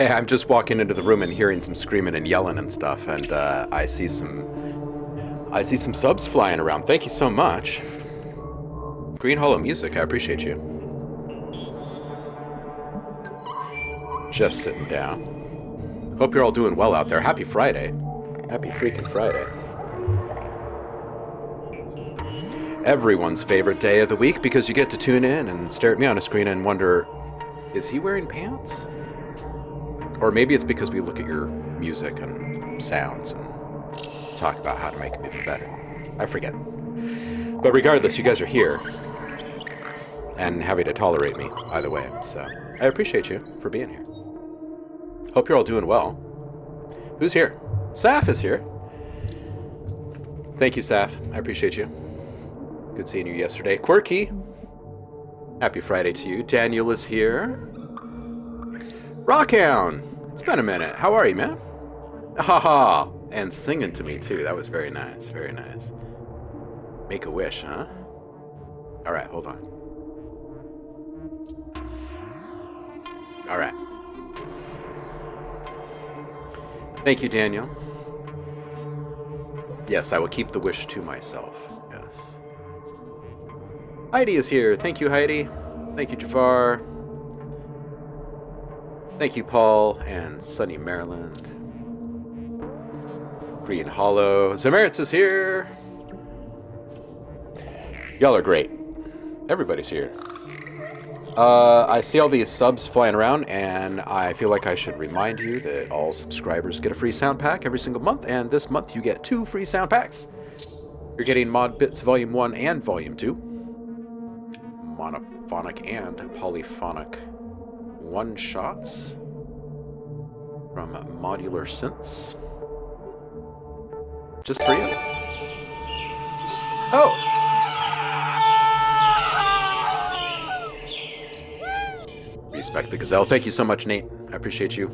Hey, I'm just walking into the room and hearing some screaming and yelling and stuff, and I see some subs flying around. Thank you so much. Green Hollow Music, I appreciate you. Just sitting down. Hope you're all doing well out there. Happy Friday. Happy freaking Friday. Everyone's favorite day of the week because you get to tune in and stare at me on a screen and wonder, is he wearing pants? Or maybe it's because we look at your music and sounds and talk about how to make them even better. I forget. But regardless, you guys are here and having to tolerate me either way. So I appreciate you for being here. Hope you're all doing well. Who's here? Saf is here. Thank you, Saf. I appreciate you. Good seeing you yesterday. Quirky. Happy Friday to you. Daniel is here. Rockhound. It's been a minute. How are you, man? Haha. And singing to me, too. That was very nice. Very nice. Make a wish, huh? All right, hold on. All right. Thank you, Daniel. Yes, I will keep the wish to myself. Yes. Heidi is here. Thank you, Heidi. Thank you, Jafar. Thank you, Paul and sunny Maryland. Green Hollow. Zameritz is here. Y'all are great. Everybody's here. I see all these subs flying around, and I feel like I should remind you that all subscribers get a free sound pack every single month, and this month you get 2 free sound packs. You're getting Mod Bits Volume 1 and Volume 2. Monophonic and polyphonic one-shots from Modular Synths. Just for you. Oh! Respect the gazelle. Thank you so much, Nate. I appreciate you.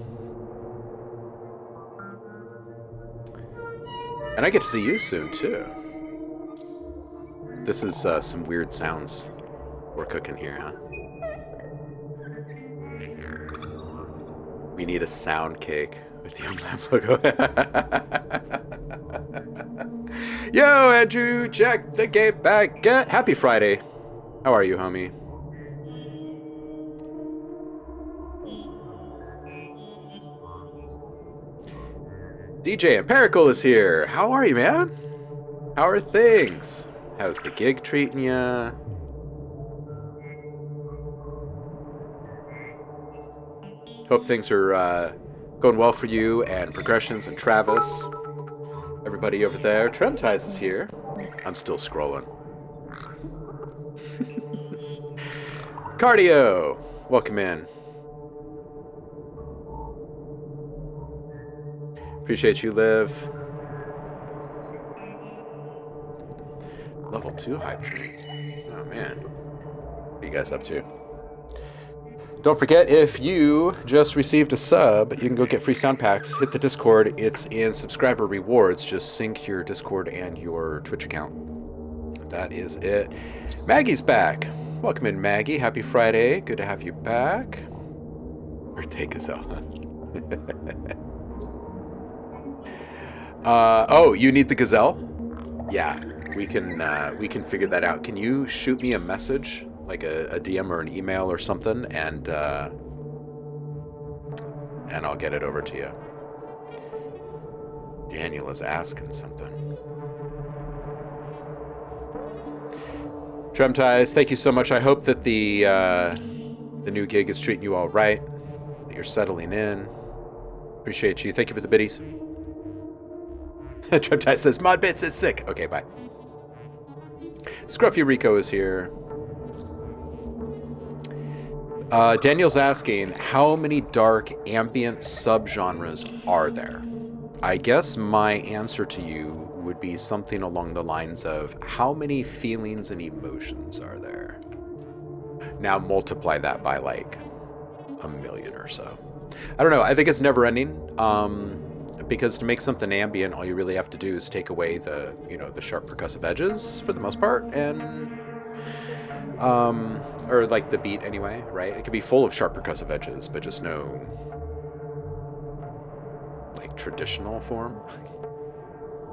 And I get to see you soon, too. This is some weird sounds we're cooking here, huh? We need a sound cake with the OhmLab logo. Yo, Andrew, check the gate back. Happy Friday. How are you, homie? DJ Empirical is here. How are you, man? How are things? How's the gig treating ya? Hope things are going well for you and Progressions and Travis. Everybody over there. Tremtize is here. I'm still scrolling. Cardio. Welcome in. Appreciate you, Liv. Level 2 hype train. Oh, man. What are you guys up to? Don't forget, if you just received a sub, you can go get free sound packs. Hit the Discord. It's in subscriber rewards. Just sync your Discord and your Twitch account. That is it. Maggie's back. Welcome in, Maggie. Happy Friday. Good to have you back. Birthday gazelle. Oh, you need the gazelle? Yeah, we can figure that out. Can you shoot me a message, like a DM or an email or something, and I'll get it over to you. Daniel is asking something. Tremtize, thank you so much. I hope that the new gig is treating you all right, that you're settling in. Appreciate you. Thank you for the biddies. Tremtize says, Mod Bits is sick. Okay, bye. Scruffy Rico is here. Daniel's asking, how many dark ambient subgenres are there? I guess my answer to you would be something along the lines of, how many feelings and emotions are there? Now multiply that by like 1 million or so. I don't know. I think it's never ending. Because to make something ambient, all you really have to do is take away the, the sharp percussive edges for the most part, and or like the beat anyway, right? It could be full of sharp percussive edges, but just no traditional form?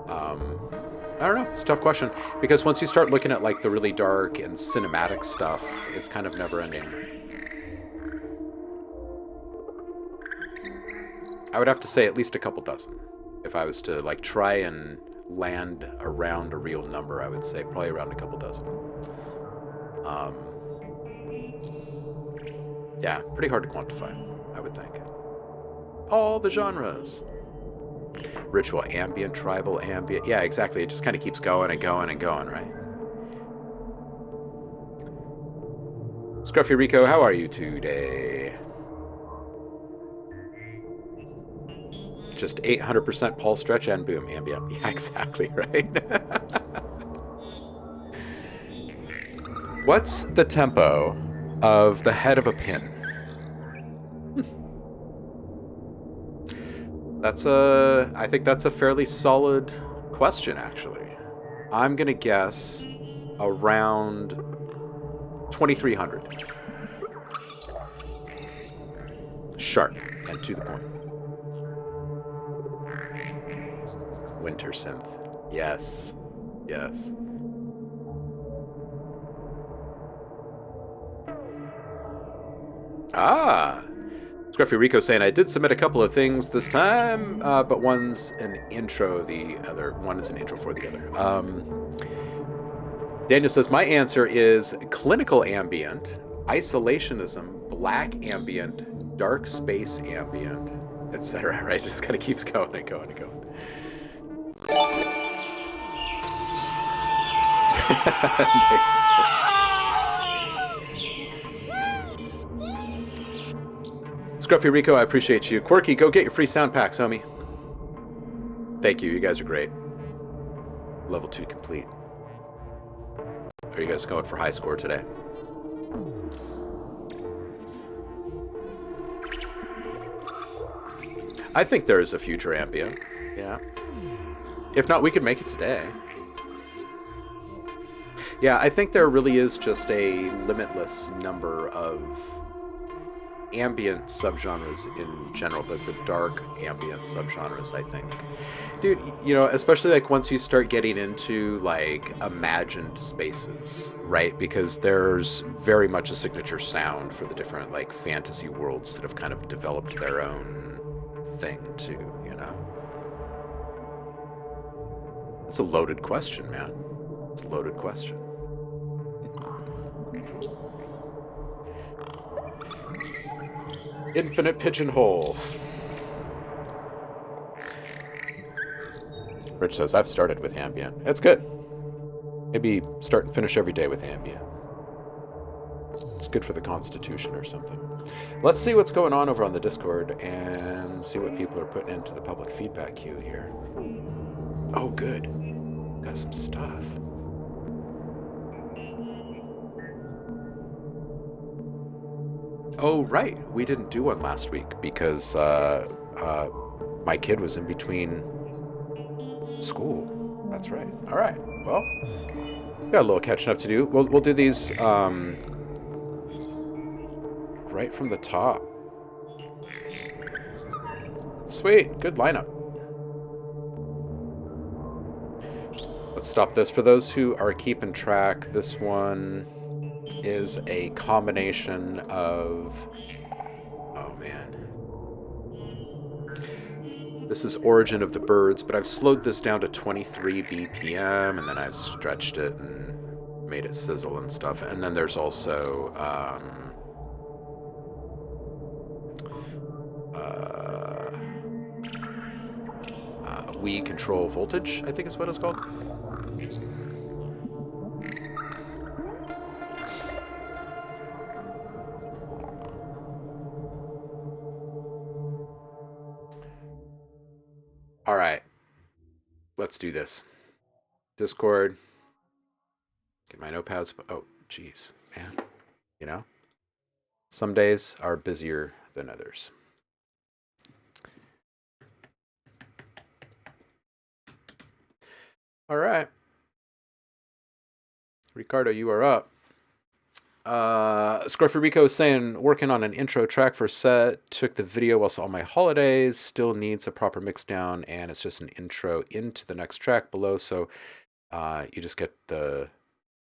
I don't know. It's a tough question because once you start looking at like the really dark and cinematic stuff, it's kind of never ending. I would have to say at least a couple dozen. If I was to like try and land around a real number, I would say probably around a couple dozen. Yeah, pretty hard to quantify, I would think. All the genres. Ritual ambient, tribal ambient. Yeah, exactly. It just kind of keeps going and going and going, right? Scruffy Rico, how are you today? Just 800% pulse stretch and boom, ambient. Yeah, exactly, right? What's the tempo of the head of a pin? I think that's a fairly solid question, actually. I'm going to guess around 2300. Sharp and to the point. Winter synth. Yes. Yes. Ah. Scruffy Rico saying, I did submit a couple of things this time, but one's an intro, one is an intro for the other. Daniel says, my answer is clinical ambient, isolationism, black ambient, dark space ambient, etc. Right? Just kind of keeps going and going and going. Scruffy Rico, I appreciate you. Quirky, go get your free sound packs, homie. Thank you. You guys are great. Level 2 complete. Are you guys going for high score today? I think there is a future ambient. Yeah. If not, we could make it today. Yeah, I think there really is just a limitless number of ambient subgenres in general, but the dark ambient subgenres, I think. Dude, you know, especially like once you start getting into like imagined spaces, right? Because there's very much a signature sound for the different like fantasy worlds that have kind of developed their own thing too, you know? It's a loaded question, man. It's a loaded question. Infinite pigeonhole. Rich says, I've started with ambient. It's good. Maybe start and finish every day with ambient. It's good for the constitution or something. Let's see what's going on over on the Discord and see what people are putting into the public feedback queue here. Oh, good. Got some stuff. Oh, right. We didn't do one last week because my kid was in between school. That's right. All right. Well, we got a little catching up to do. We'll do these right from the top. Sweet. Good lineup. Let's stop this. For those who are keeping track, this one is a combination of... Oh, man. This is Origin of the Birds, but I've slowed this down to 23 BPM, and then I've stretched it and made it sizzle and stuff. And then there's also We Control Voltage, I think is what it's called. All right. Let's do this. Discord. Get my notepads. Oh, jeez, man. You know? Some days are busier than others. All right. Ricardo, you are up. Scruffy Rico is saying, working on an intro track for set, took the video whilst on my holidays, still needs a proper mix down, and it's just an intro into the next track below, so you just get the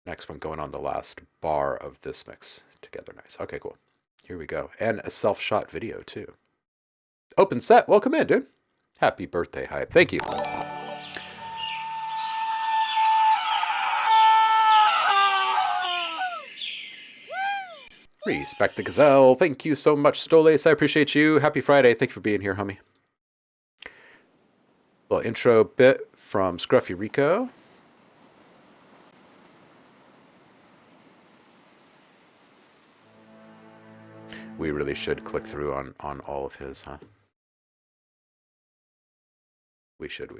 next one going on the last bar of this mix together. Nice. Okay, cool. Here we go. And a self-shot video, too. Open set. Welcome in, dude. Happy birthday, Hype. Thank you. Respect the gazelle. Thank you so much, Stoles. I appreciate you. Happy Friday. Thank you for being here, homie. Little intro bit from Scruffy Rico. We really should click through on all of his, huh? We should.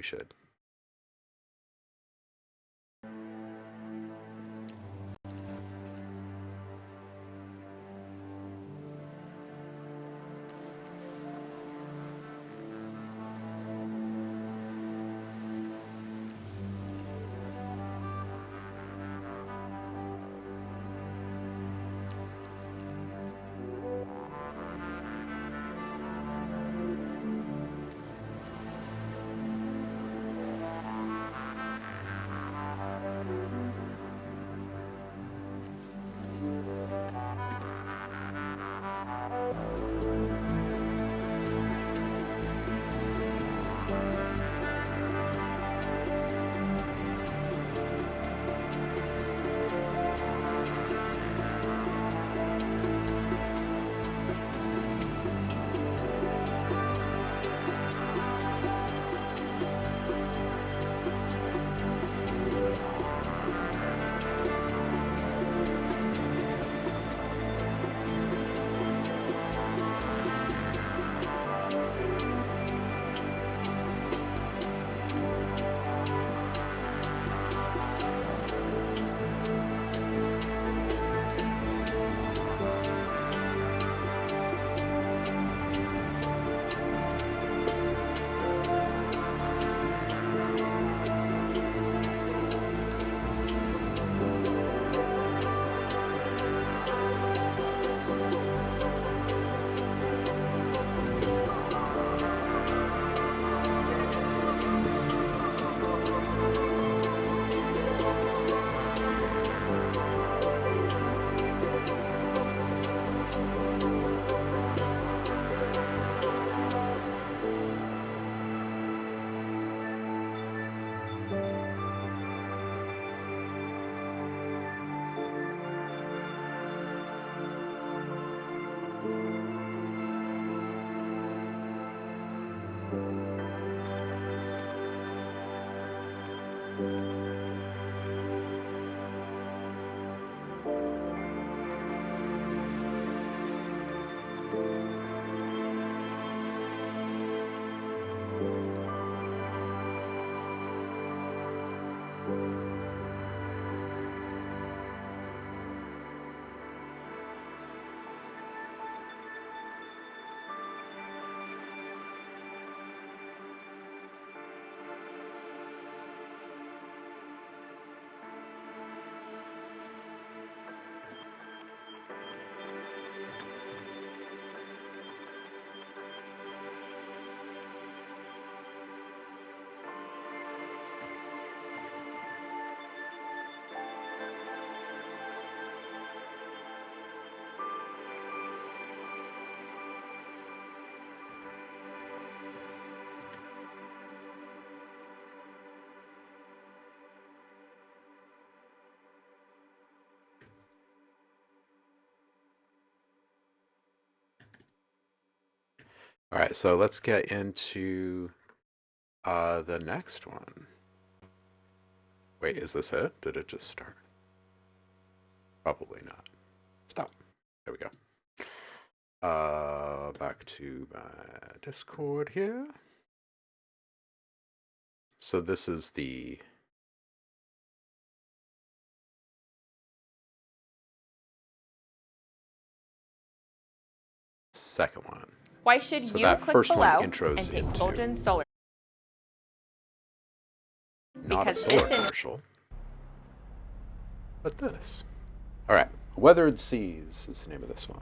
All right, so let's get into the next one. Wait, is this it? Did it just start? Probably not. Stop. There we go. Back to my Discord here. So this is the second one. Why should So you that click first below one and intros take into Fulgen Solar? not a Because solar this commercial, but this. All right, Weathered Seas is the name of this one.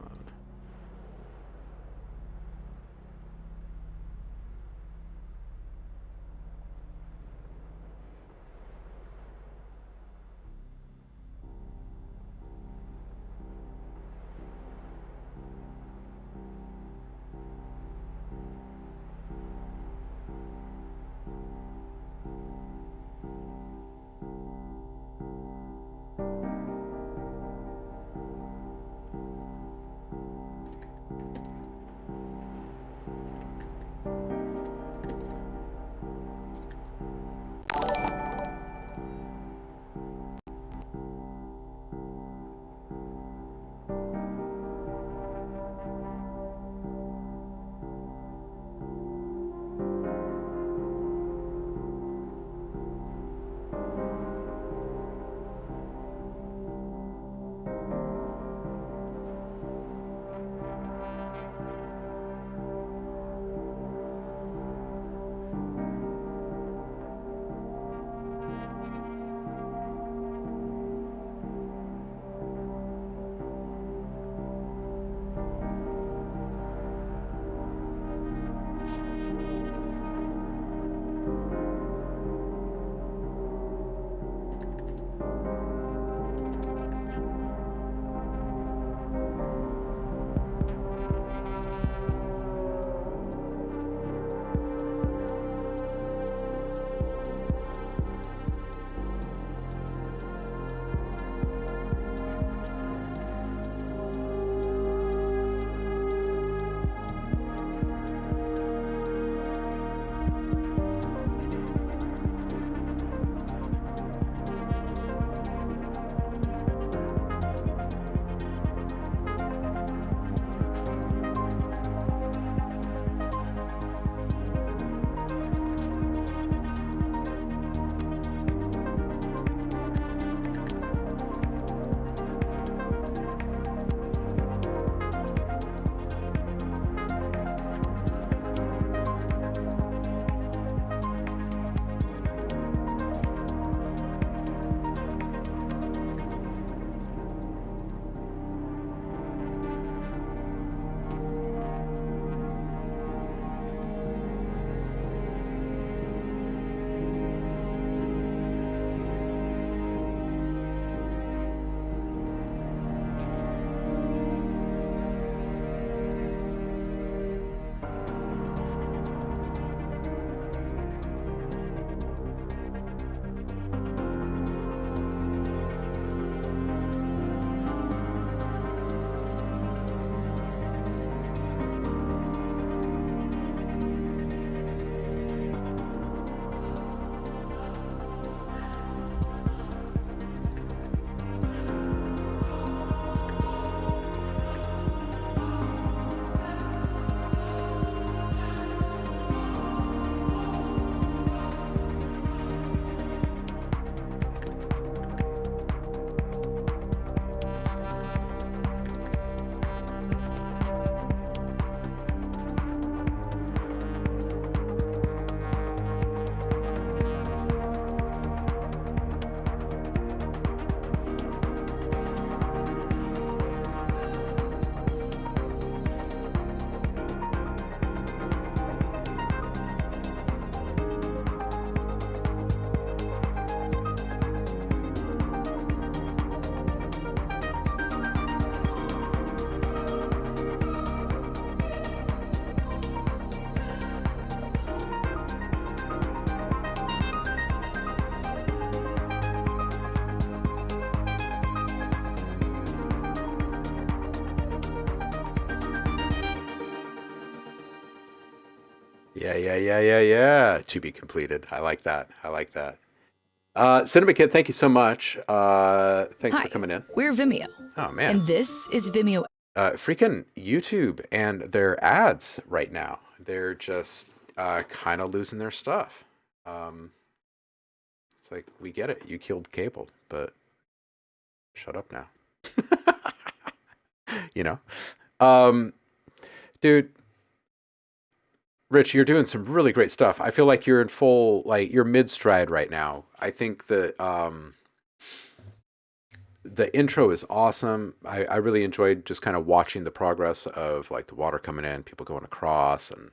Yeah. To be completed. I like that. I like that. Cinema Kid, thank you so much. Thanks for Hi, coming in. we're Vimeo, Oh man, and this is Vimeo. freaking YouTube and their ads right now. They're just kind of losing their stuff. Um, it's like we get it. You killed cable, but shut up now. you know, um, dude. Rich, you're doing some really great stuff. I feel like you're in full, like you're mid stride right now. I think that the intro is awesome. I really enjoyed just kind of watching the progress of like the water coming in, people going across, and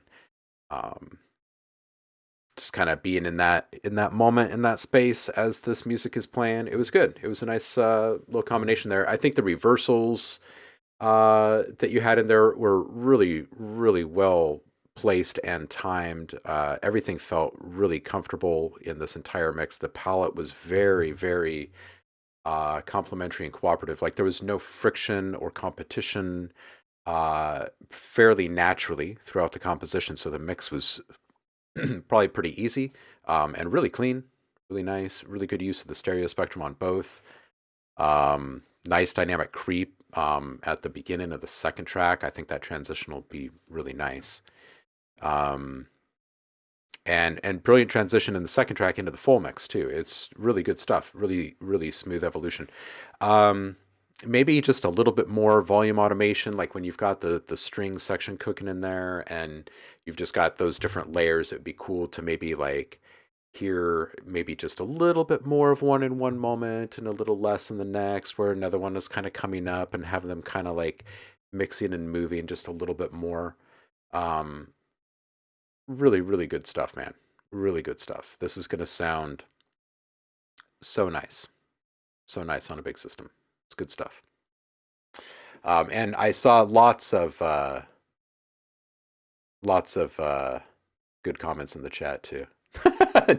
um, just kind of being in that moment in that space as this music is playing. It was good. It was a nice little combination there. I think the reversals that you had in there were really, really well placed and timed. Everything felt really comfortable in this entire mix. The palette was very, very complementary and cooperative. Like there was no friction or competition fairly naturally throughout the composition. So the mix was probably pretty easy and really clean, really nice, really good use of the stereo spectrum on both. Nice dynamic creep at the beginning of the second track. I think that transition will be really nice. Um, and brilliant transition in the second track into the full mix too. It's really good stuff. Really, really smooth evolution. Um, Maybe just a little bit more volume automation, like when you've got the string section cooking in there, and you've just got those different layers. It'd be cool to maybe like hear maybe just a little bit more of one in one moment and a little less in the next, where another one is kind of coming up, and have them kind of like mixing and moving just a little bit more. Um, Really, really good stuff, man. Really good stuff. This is going to sound so nice. So nice on a big system. It's good stuff. And I saw lots of good comments in the chat too.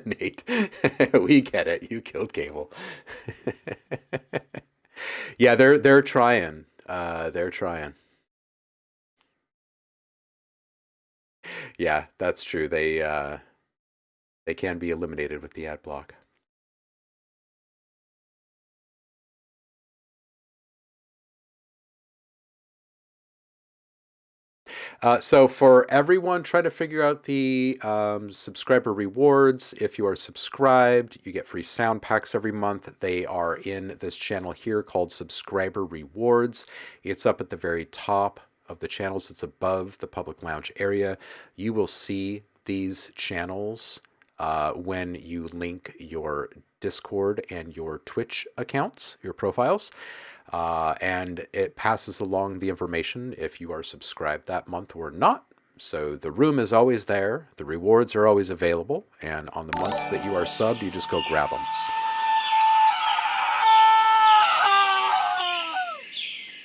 Nate, we get it. You killed Cable. Yeah, they're trying. They're trying. Yeah, that's true. They can be eliminated with the ad block. So for everyone, try to figure out the subscriber rewards. If you are subscribed, you get free sound packs every month. They are in this channel here called Subscriber Rewards. It's up at the very top of the channels. It's above the public lounge area. You will see these channels when you link your Discord and your Twitch accounts, your profiles. And it passes along the information if you are subscribed that month or not. So the room is always there, the rewards are always available, and on the months that you are subbed, you just go grab them.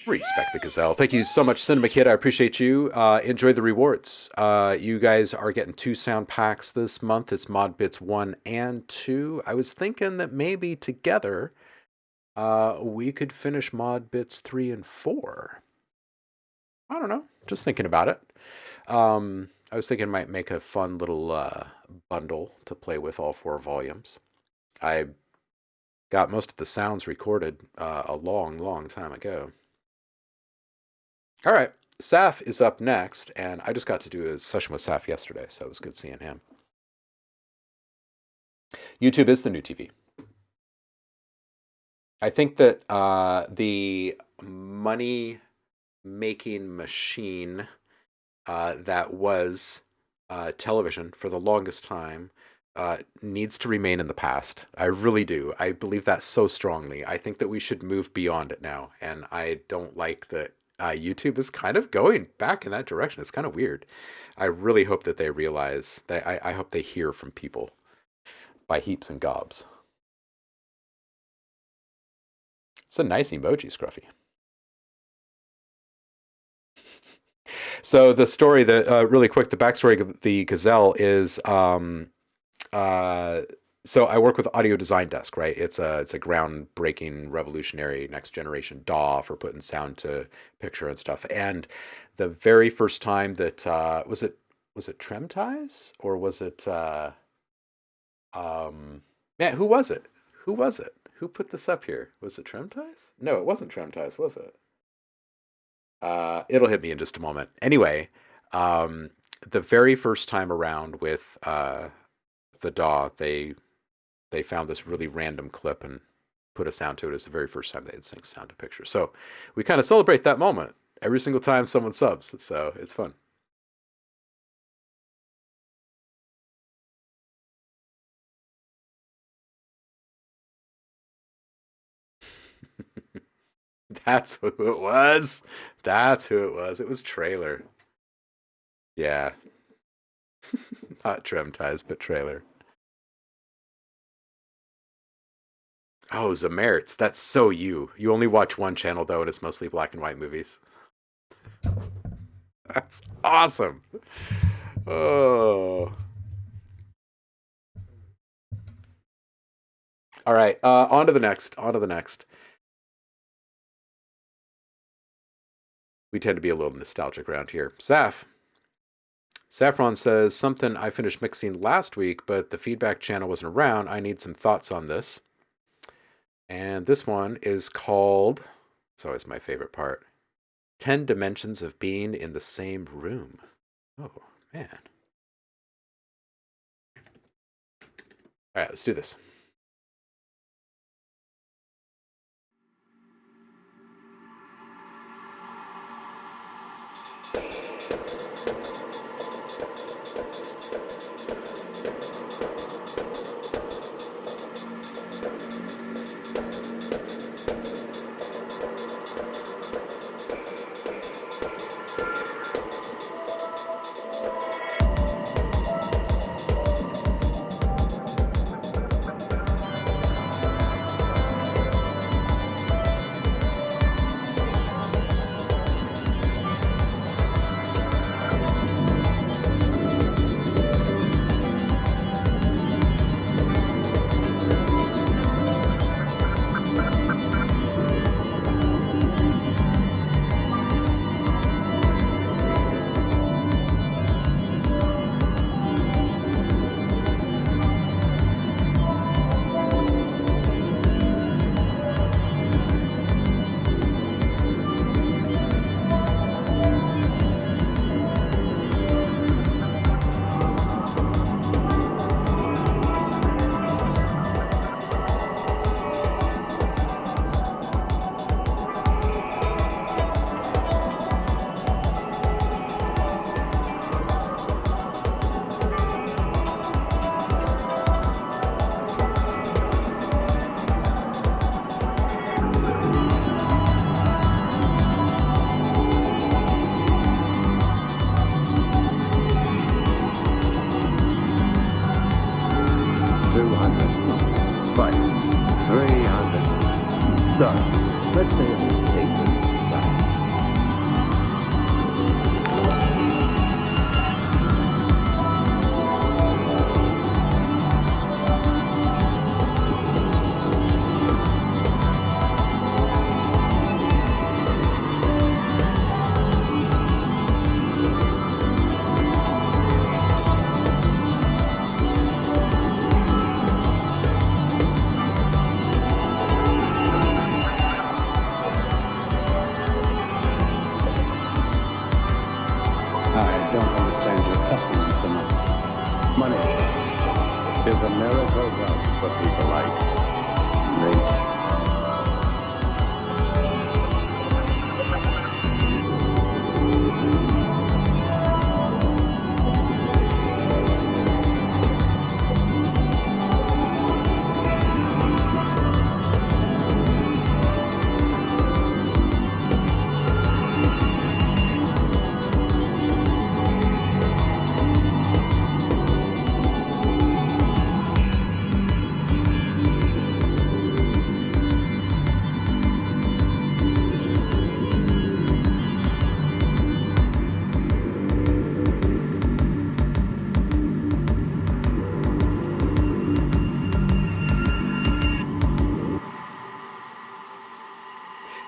Respect the gazelle. Thank you so much, Cinema Kid. I appreciate you. Enjoy the rewards. You guys are getting 2 sound packs this month. It's Mod Bits 1 and 2. I was thinking that maybe together we could finish Mod Bits 3 and 4. I don't know. Just thinking about it. I was thinking it might make a fun little bundle to play with all 4 volumes. I got most of the sounds recorded a long, long time ago. All right, Saf is up next, and I just got to do a session with Saf yesterday, so it was good seeing him. YouTube is the new TV. I think that the money making machine that was television for the longest time needs to remain in the past. I really do. I believe that so strongly. I think that we should move beyond it now, and I don't like that YouTube is kind of going back in that direction. It's kind of weird. I really hope that they realize that I hope they hear from people by heaps and gobs. It's a nice emoji, Scruffy. So the story, really quick, the backstory of the gazelle is, uh, so I work with Audio Design Desk, right? It's a groundbreaking, revolutionary, next generation DAW for putting sound to picture and stuff. And the very first time that was it Tremties or was it man, who was it? Who was it? Who put this up here? Was it Tremties? No, it wasn't Tremties, was it? It'll hit me in just a moment. Anyway, um, the very first time around with the DAW, they found this really random clip and put a sound to it. It's the very first time they had synced sound to picture. So we kind of celebrate that moment every single time someone subs. So it's fun. That's who it was. That's who it was. It was Trailer. Yeah. Not Trim Ties, but Trailer. Oh, Zamertz. That's so you. You only watch one channel though, and it's mostly black and white movies. That's awesome. Oh. All right. On to the next. On to the next. We tend to be a little nostalgic around here. Saf. Saffron says something I finished mixing last week, but the feedback channel wasn't around. I need some thoughts on this. And this one is called, it's always my favorite part, 10 Dimensions of Being in the Same Room. Oh, man. All right, let's do this.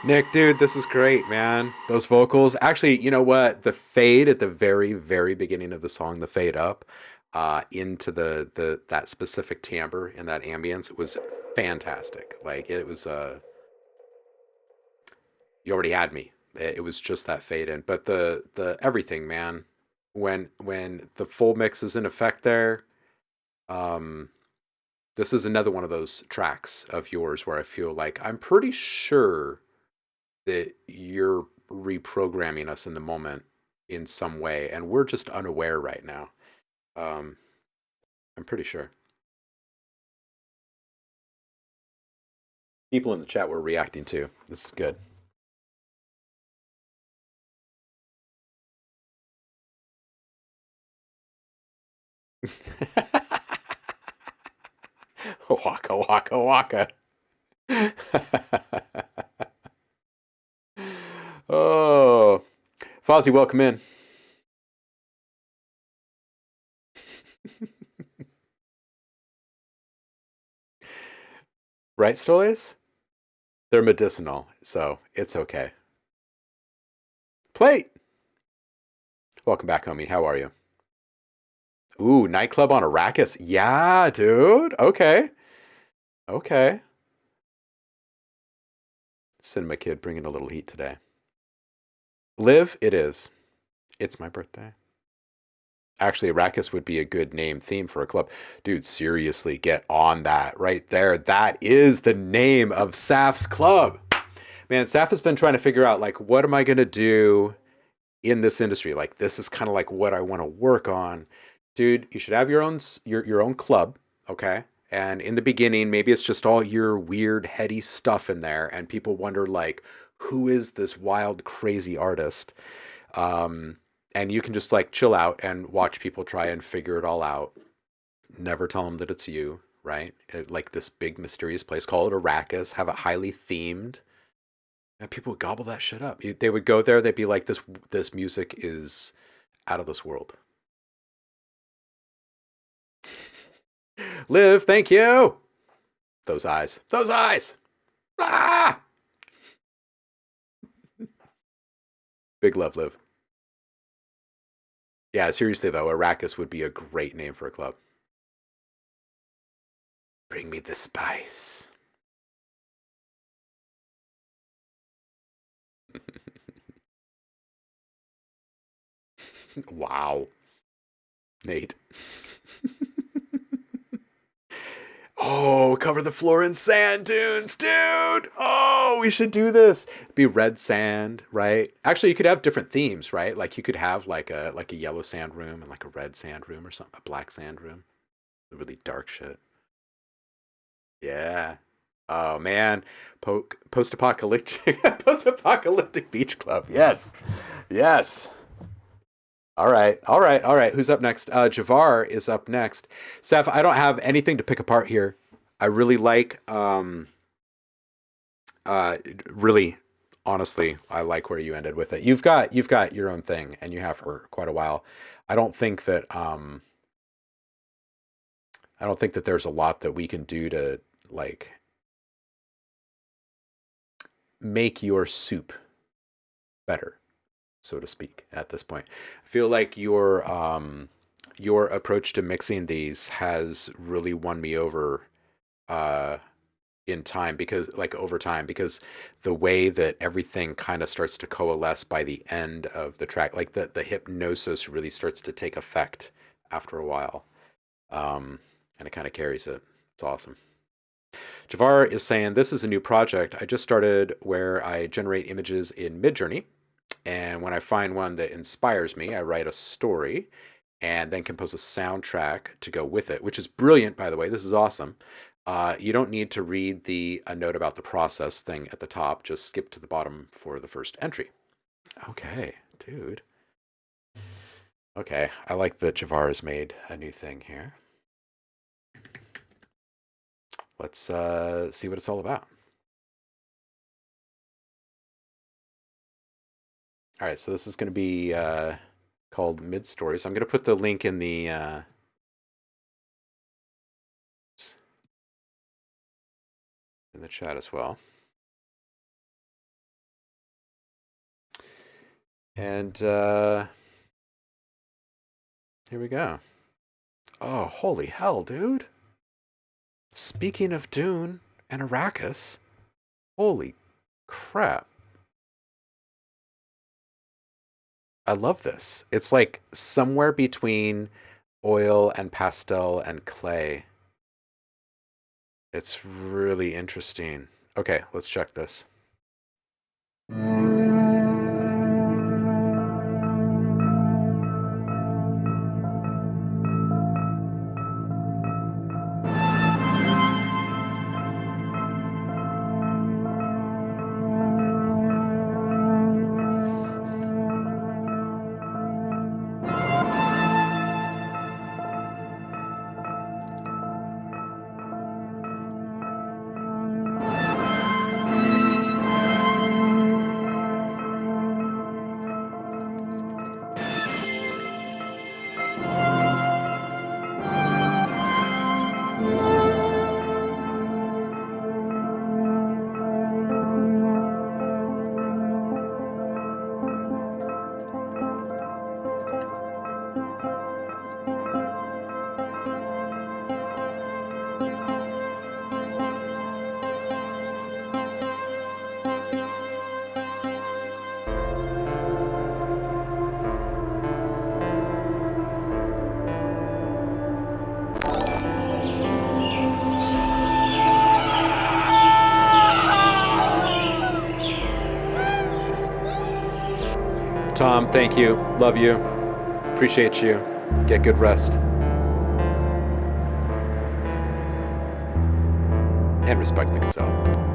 Nick, dude, this is great, man. Those vocals. Actually, you know what? The fade at the very, very beginning of the song, the fade up, into the that specific timbre and that ambience, it was fantastic. Like it was you already had me. It was just that fade in. But the everything, man. When the full mix is in effect there, um this is another one of those tracks of yours where I feel like I'm pretty sure that you're reprogramming us in the moment in some way, and we're just unaware right now. Um, I'm pretty sure. People in the chat were reacting too. This is good. Waka waka waka. Oh, Fozzie, welcome in. Right, Stolias? They're medicinal, so it's okay. Plate! Welcome back, homie. How are you? Ooh, nightclub on Arrakis. Yeah, dude. Okay. Okay. Cinema Kid bringing a little heat today. Live, it is. It's my birthday. Actually, Arrakis would be a good name theme for a club. Dude, seriously, get on that right there. That is the name of Saf's club. Man, Saf has been trying to figure out, like, what am I going to do in this industry? Like, this is kind of like what I want to work on. Dude, you should have your own club, okay? And in the beginning, maybe it's just all your weird, heady stuff in there, and people wonder, like, who is this wild, crazy artist? Um, and you can just like chill out and watch people try and figure it all out. Never tell them that it's you, right? Like this big mysterious place, call it Arrakis, have it highly themed, and people would gobble that shit up. They would go there, they'd be like, this music is out of this world. Live, thank you. Those eyes, those eyes. Ah, big love, Live. Yeah, seriously though, Arrakis would be a great name for a club. Bring me the spice. Wow, Nate. Oh, cover the floor in sand dunes, dude. Oh, we should do this. Be red sand, right? Actually, you could have different themes, right? Like you could have like a yellow sand room and like a red sand room or something, a black sand room. The really dark shit. Yeah. Oh man, post-apocalyptic post-apocalyptic beach club. Yes. Yes. All right, all right, all right. Who's up next? Javar is up next. Seth, I don't have anything to pick apart here. I really like, uh, really, honestly, I like where you ended with it. You've got your own thing, and you have for quite a while. I don't think that, I don't think that there's a lot that we can do to like make your soup better, so to speak. At this point, I feel like your approach to mixing these has really won me over uh in time, because like over time, because the way that everything kind of starts to coalesce by the end of the track, like the hypnosis really starts to take effect after a while, and it kind of carries it. It's awesome. Javar is saying, this is a new project I just started where I generate images in Midjourney, and when I find one that inspires me, I write a story and then compose a soundtrack to go with it, which is brilliant, by the way. This is awesome. You don't need to read the a note about the process thing at the top. Just skip to the bottom for the first entry. Okay, dude. Okay, I like that Javar has made a new thing here. Let's see what it's all about. All right, so this is going to be called Mid Story. So I'm going to put the link in the chat as well. And here we go. Oh, holy hell, dude. Speaking of Dune and Arrakis, holy crap. I love this. It's like somewhere between oil and pastel and clay. It's really interesting. Okay, let's check this. Tom, thank you. Love you. Appreciate you. Get good rest. And respect the gazelle.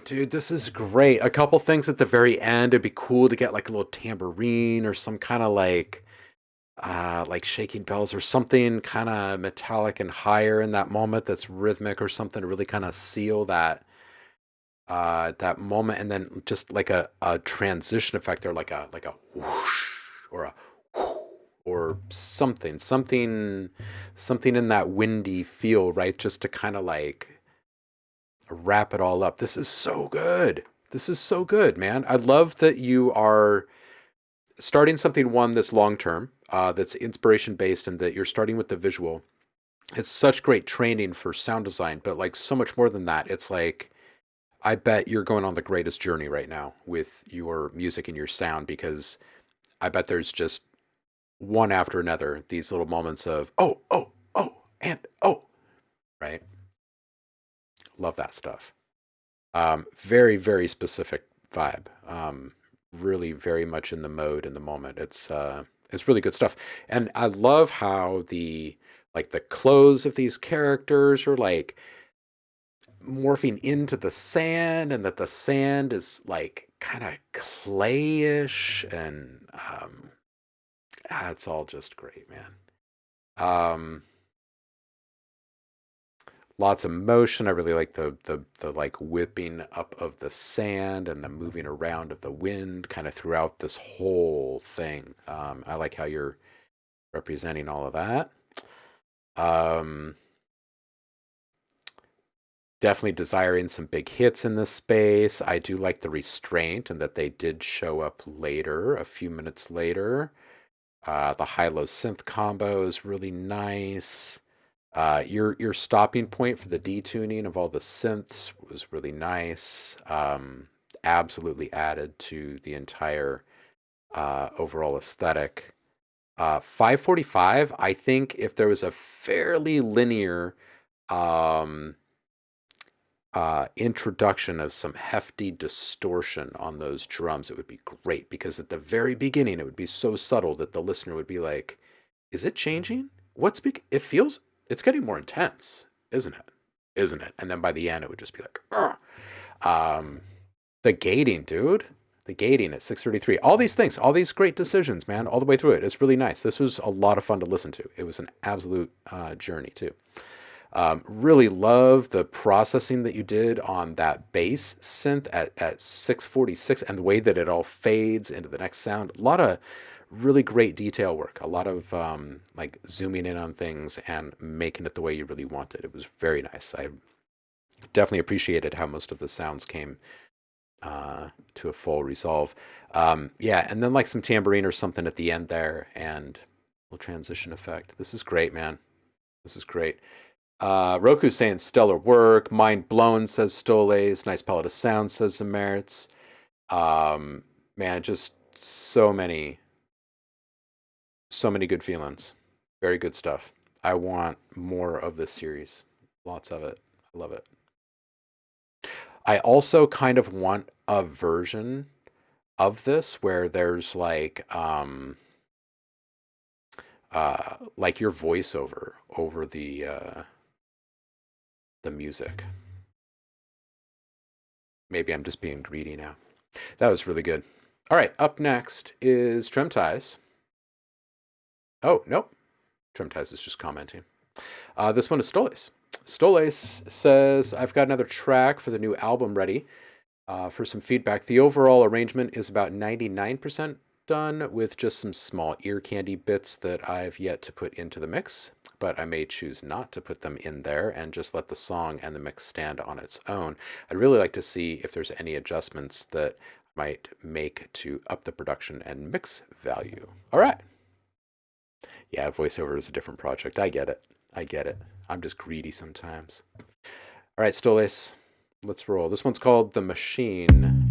Dude, this is great. A couple things at the very end. It'd be cool to get like a little tambourine or some kind of like shaking bells or something kind of metallic and higher in that moment that's rhythmic or something to really kind of seal that moment, and then just like a transition effect there, like a whoosh or a whoosh or something in that windy feel, right? Just to kind of like wrap it all up. This is so good. This is so good, man. I love that you are starting something one that's long term, that's inspiration based, and that you're starting with the visual. It's such great training for sound design, but like so much more than that. It's like I bet you're going on the greatest journey right now with your music and your sound, because I bet there's just one after another these little moments of and right. Love that stuff. Very, very specific vibe. Really very much in the mode in the moment. It's really good stuff. And I love how the clothes of these characters are like morphing into the sand, and that the sand is like kind of clayish, and it's all just great, man. Um, Lots of motion. I really like the like whipping up of the sand and the moving around of the wind kind of throughout this whole thing. I like how you're representing all of that. Um, Definitely desiring some big hits in this space. I do like the restraint and that they did show up later, a few minutes later. The high-low synth combo is really nice. Your stopping point for the detuning of all the synths was really nice. Absolutely added to the entire overall aesthetic. 545, I think if there was a fairly linear um, introduction of some hefty distortion on those drums, it would be great, because at the very beginning it would be so subtle that the listener would be like, is it changing? It feels it's getting more intense, isn't it? Isn't it? And then by the end it would just be like, "Ugh." um the gating, dude. The gating at 633. All these things, all these great decisions, man, all the way through it. It's really nice. This was a lot of fun to listen to. It was an absolute journey too. Really love the processing that you did on that bass synth at 646, and the way that it all fades into the next sound. A lot of really great detail work, a lot of like zooming in on things and making it the way you really want it. It was very nice. I definitely appreciated how most of the sounds came to a full resolve. Yeah, and then like some tambourine or something at the end there, and a little transition effect. This is great, man. This is great. Roku saying stellar work. Mind blown, says Stoles. Nice palette of sound, says Zamertz. Man, just so many good feelings. Very good stuff. I want more of this series. Lots of it. I love it. I also kind of want a version of this where there's like your voiceover over the music. Maybe I'm just being greedy now. That was really good. All right, up next is Tremties. Oh, nope. Tremties is just commenting. This one is Stoles. Stoles says, I've got another track for the new album ready. For some feedback, the overall arrangement is about 99% done, with just some small ear candy bits that I've yet to put into the mix, but I may choose not to put them in there and just let the song and the mix stand on its own. I'd really like to see if there's any adjustments that I might make to up the production and mix value. All right. Yeah, voiceover is a different project. I get it. I get it. I'm just greedy sometimes. All right, Stoles, let's roll. This one's called The Machine.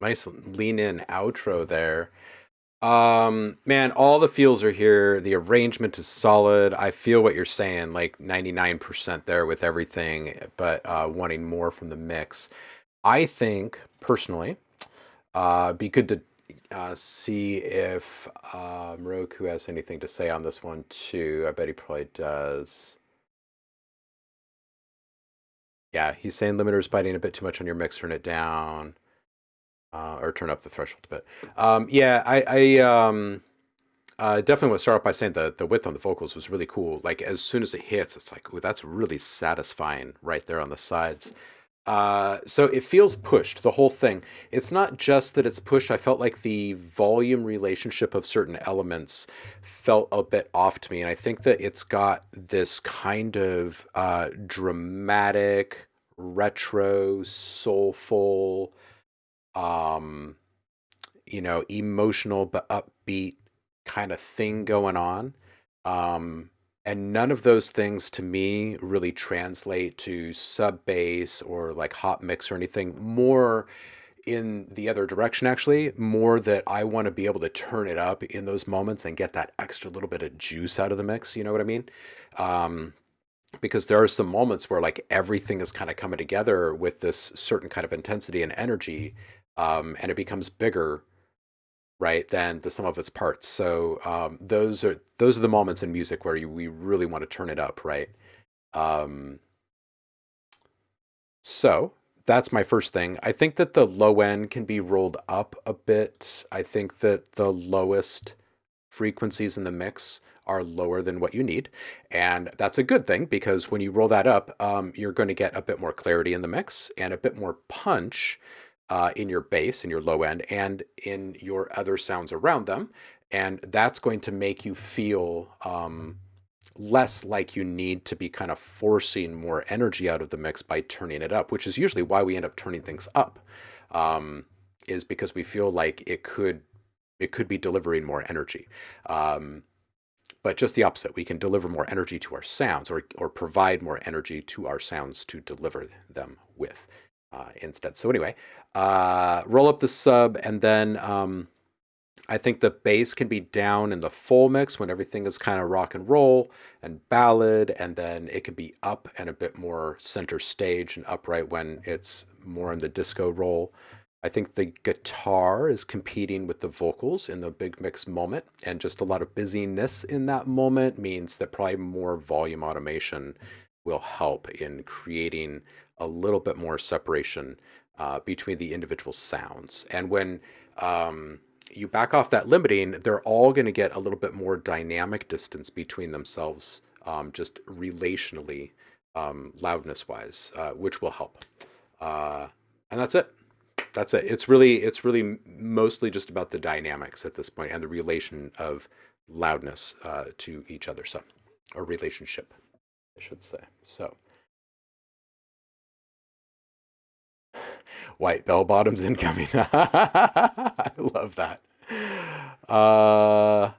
Nice lean in outro there. Man, all the feels are here. The arrangement is solid. I feel what you're saying, like 99% there with everything, but wanting more from the mix. I think personally, be good to see if Roku has anything to say on this one too. I bet he probably does. Yeah, he's saying limiter's biting a bit too much on your mix. Turn it down, or turn up the threshold a bit. Yeah, I definitely want to start off by saying the width on the vocals was really cool. Like as soon as it hits, it's like, ooh, that's really satisfying right there on the sides. So it feels pushed, the whole thing. It's not just that it's pushed. I felt like the volume relationship of certain elements felt a bit off to me. And I think that it's got this kind of dramatic, retro, soulful, um, emotional but upbeat kind of thing going on. Um, and none of those things to me really translate to sub bass or like hot mix or anything. More in the other direction, actually, more that I want to be able to turn it up in those moments and get that extra little bit of juice out of the mix. You know what I mean? Um, because there are some moments where like everything is kind of coming together with this certain kind of intensity and energy, and it becomes bigger, right, than the sum of its parts. So those are the moments in music where we really want to turn it up, right? Um, so that's my first thing. I think that the low end can be rolled up a bit. I think that the lowest frequencies in the mix are lower than what you need. And that's a good thing because when you roll that up, you're going to get a bit more clarity in the mix and a bit more punch in your bass, in your low end, and in your other sounds around them. And that's going to make you feel less like you need to be kind of forcing more energy out of the mix by turning it up, which is usually why we end up turning things up, is because we feel like it could be delivering more energy. Um, but just the opposite. We can deliver more energy to our sounds, or provide more energy to our sounds to deliver them with instead. So anyway, roll up the sub, and then I think the bass can be down in the full mix when everything is kind of rock and roll and ballad, and then it can be up and a bit more center stage and upright when it's more in the disco roll. I think the guitar is competing with the vocals in the big mix moment, and just a lot of busyness in that moment means that probably more volume automation will help in creating a little bit more separation between the individual sounds. And when you back off that limiting, they're all going to get a little bit more dynamic distance between themselves, just relationally, loudness wise, which will help. And that's it. That's it. It's really mostly just about the dynamics at this point and the relation of loudness to each other. So, or relationship, I should say. So, white bell bottoms incoming. I love that. Uh,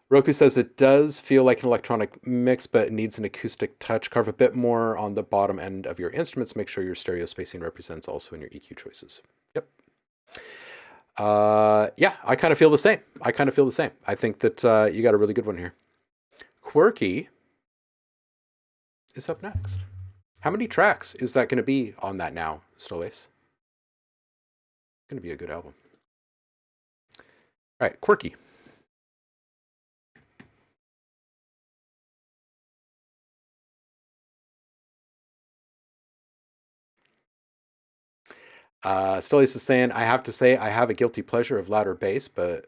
Roku says it does feel like an electronic mix, but it needs an acoustic touch. Carve a bit more on the bottom end of your instruments. Make sure your stereo spacing represents also in your EQ choices. Yep. Yeah, I kind of feel the same. I think that you got a really good one here. Quirky is up next. How many tracks is that going to be on that now, Stoles? Going to be a good album. All right, Quirky. Stelius is saying, I have to say, I have a guilty pleasure of louder bass, but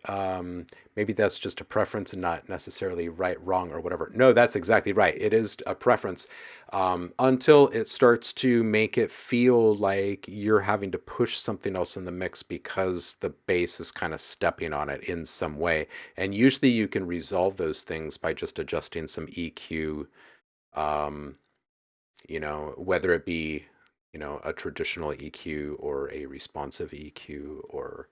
maybe that's just a preference and not necessarily right, wrong, or whatever. No, that's exactly right. It is a preference until it starts to make it feel like you're having to push something else in the mix because the bass is kind of stepping on it in some way. And usually you can resolve those things by just adjusting some EQ, um, whether it be a traditional EQ or a responsive EQ or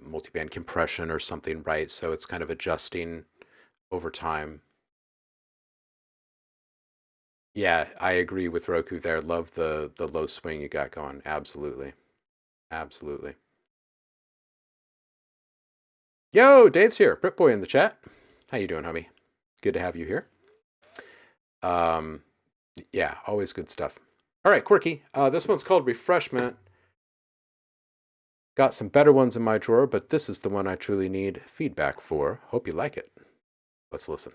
multiband compression or something, right? So it's kind of adjusting over time. Yeah, I agree with Roku there. Love the low swing you got going. Absolutely. Absolutely. Yo, Dave's here. Brit Boy in the chat. How you doing, homie? Good to have you here. Um, yeah, always good stuff. All right, Quirky. This one's called Refreshment. Got some better ones in my drawer, but this is the one I truly need feedback for. Hope you like it. Let's listen.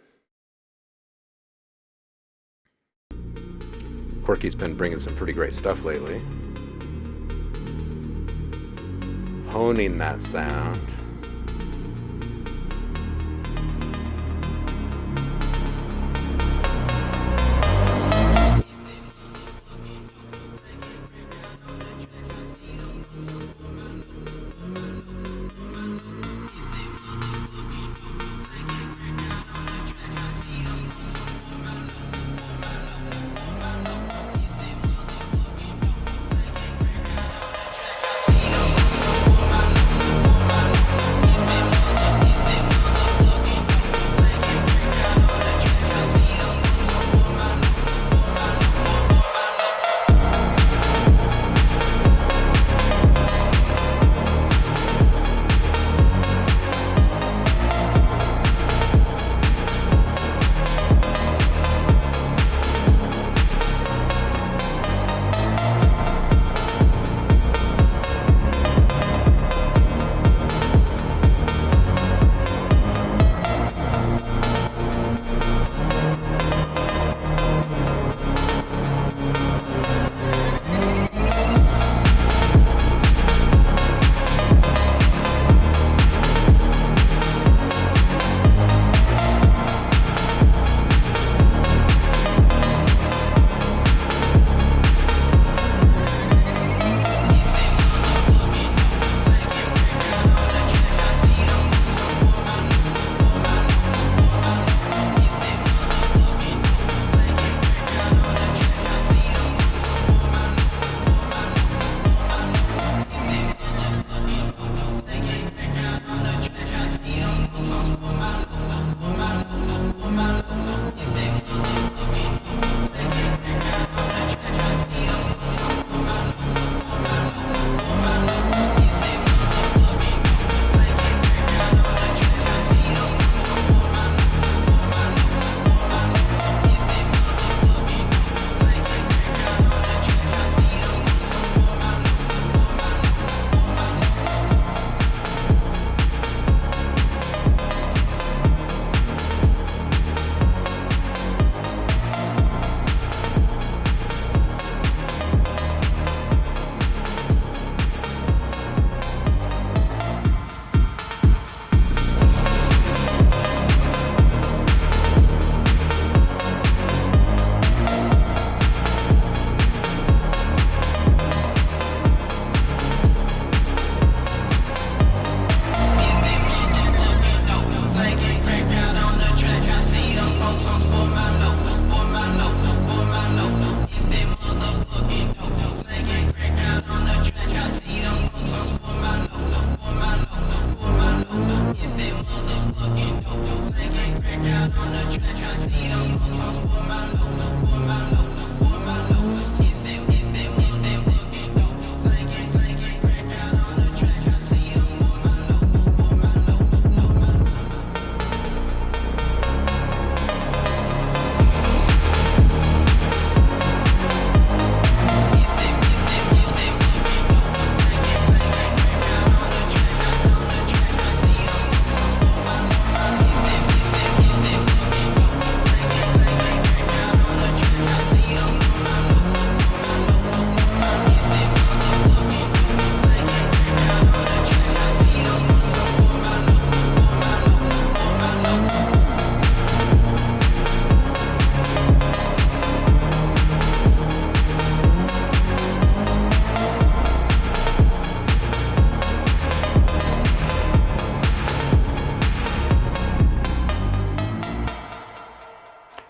Quirky's been bringing some pretty great stuff lately. Honing that sound.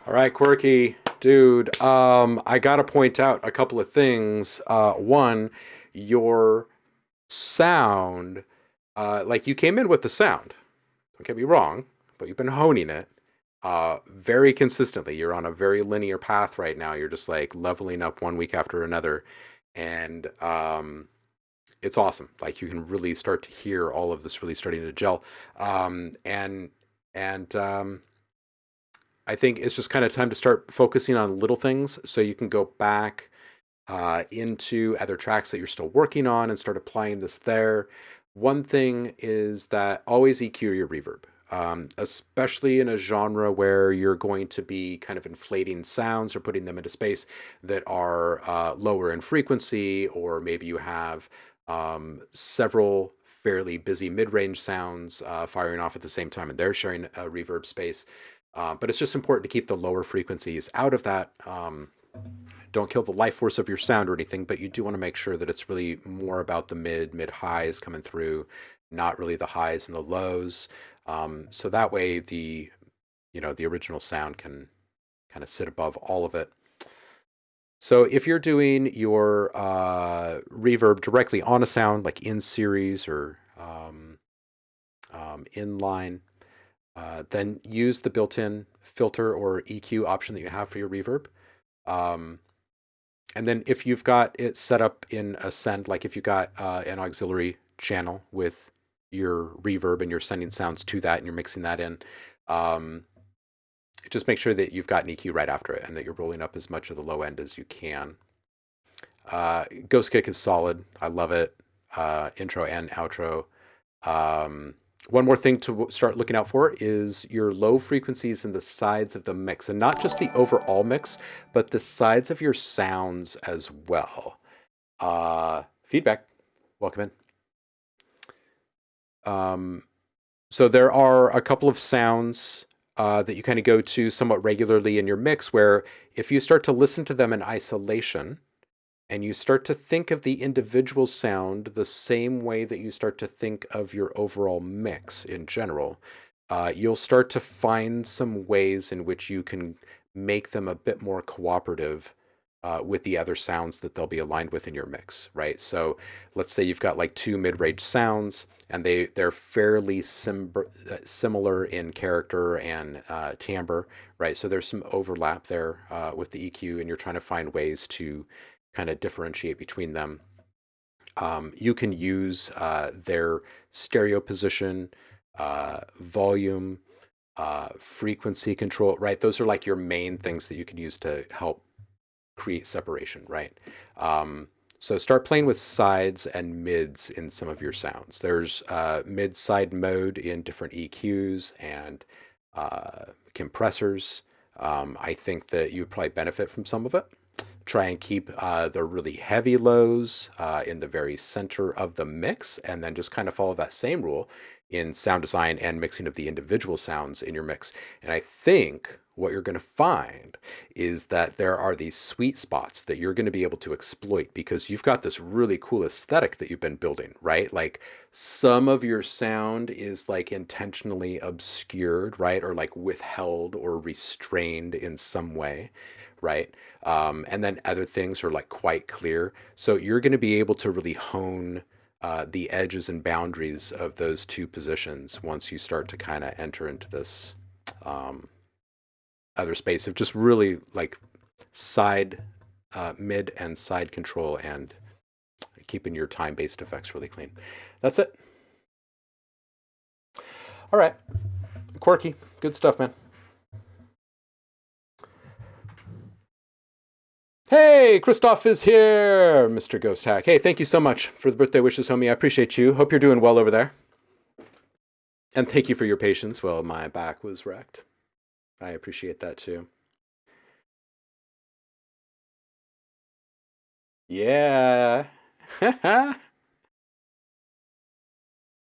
All right, Quirky, dude. I gotta point out a couple of things. One, your sound, like you came in with the sound. Don't get me wrong, but you've been honing it very consistently. You're on a very linear path right now. You're just like leveling up one week after another, and it's awesome. Like you can really start to hear all of this really starting to gel. And and I think it's just kind of time to start focusing on little things so you can go back into other tracks that you're still working on and start applying this there. One thing is that always EQ your reverb, especially in a genre where you're going to be kind of inflating sounds or putting them into space that are lower in frequency, or maybe you have several fairly busy mid-range sounds firing off at the same time and they're sharing a reverb space. But it's just important to keep the lower frequencies out of that. Don't kill the life force of your sound or anything, but you do want to make sure that it's really more about the mid highs coming through, not really the highs and the lows. So that way the original sound can kind of sit above all of it. So if you're doing your reverb directly on a sound, like in series or inline, then use the built-in filter or EQ option that you have for your reverb. And then if you've got it set up in a send, like if you've got an auxiliary channel with your reverb and you're sending sounds to that and you're mixing that in, just make sure that you've got an EQ right after it and that you're rolling up as much of the low end as you can. Ghost kick is solid. I love it. Intro and outro. One more thing to start looking out for is your low frequencies in the sides of the mix, and not just the overall mix, but the sides of your sounds as well. Feedback, welcome in. So there are a couple of sounds that you kind of go to somewhat regularly in your mix where if you start to listen to them in isolation, and you start to think of the individual sound the same way that you start to think of your overall mix in general, you'll start to find some ways in which you can make them a bit more cooperative with the other sounds that they'll be aligned with in your mix, right? So let's say you've got like two mid-range sounds and they're fairly similar in character and timbre, right? So there's some overlap there with the EQ, and you're trying to find ways to kind of differentiate between them. You can use their stereo position, volume, frequency control, right? Those are like your main things that you can use to help create separation, right? So start playing with sides and mids in some of your sounds. There's mid-side mode in different EQs and compressors. I think that you would probably benefit from some of it. Try and keep the really heavy lows in the very center of the mix, and then just kind of follow that same rule in sound design and mixing of the individual sounds in your mix. And I think what you're going to find is that there are these sweet spots that you're going to be able to exploit because you've got this really cool aesthetic that you've been building, right? Like some of your sound is like intentionally obscured, right? Or like withheld or restrained in some way, right? And then other things are like quite clear. So you're going to be able to really hone the edges and boundaries of those two positions once you start to kind of enter into this other space of just really like side, mid and side control and keeping your time-based effects really clean. That's it. All right. Quirky. Good stuff, man. Hey, Christoph is here, Mr. Ghost Hack. Hey, thank you so much for the birthday wishes, homie. I appreciate you. Hope you're doing well over there. And thank you for your patience while my back was wrecked. I appreciate that too. Yeah.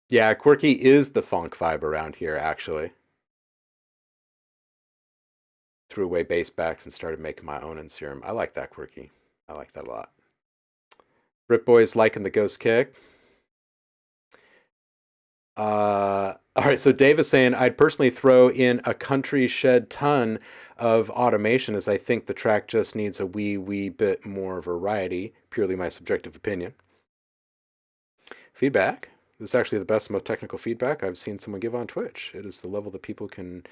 Yeah, Quirky is the funk vibe around here, actually. Threw away bass backs and started making my own in Serum. I like that, Quirky. I like that a lot. Rip Boy's liking the ghost kick. All right, so Dave is saying, I'd personally throw in a country shed ton of automation as I think the track just needs a wee bit more variety. Purely my subjective opinion. Feedback. This is actually the best, most technical feedback I've seen someone give on Twitch. It is the level that people can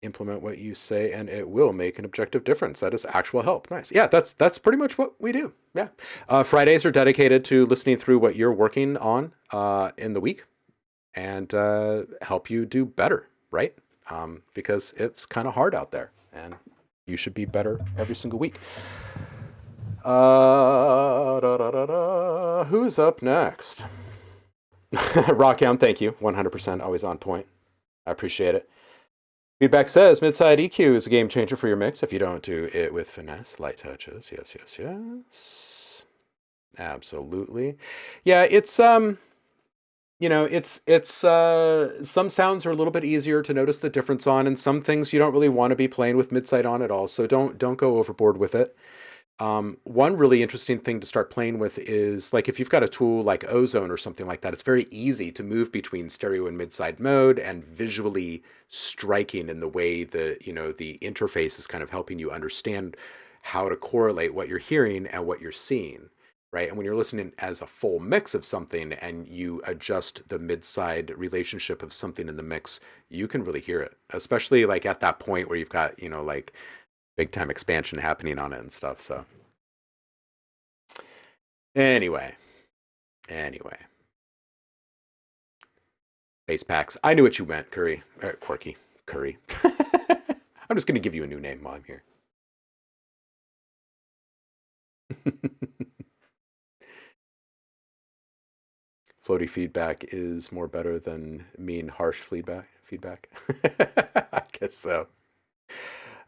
Implement what you say and it will make an objective difference. That is actual help. Nice. Yeah, that's pretty much what we do. Yeah. Fridays are dedicated to listening through what you're working on in the week and help you do better, right? Because it's kind of hard out there and you should be better every single week. Who's up next? Rockhound, thank you. 100% always on point. I appreciate it. Feedback says midside EQ is a game changer for your mix if you don't do it with finesse. Light touches. Yes, yes, yes. Absolutely. Yeah, it's some sounds are a little bit easier to notice the difference on, and some things you don't really want to be playing with midside on at all. So don't go overboard with it. One really interesting thing to start playing with is like if you've got a tool like Ozone or something like that, it's very easy to move between stereo and midside mode and visually striking in the way the interface is kind of helping you understand how to correlate what you're hearing and what you're seeing, right? And when you're listening as a full mix of something and you adjust the mid-side relationship of something in the mix, you can really hear it, especially like at that point where you've got, like big time expansion happening on it and stuff. So anyway, base packs. I knew what you meant, Curry. Quirky. Curry. I'm just going to give you a new name while I'm here. Floaty feedback is more better than mean, harsh feedback. I guess so.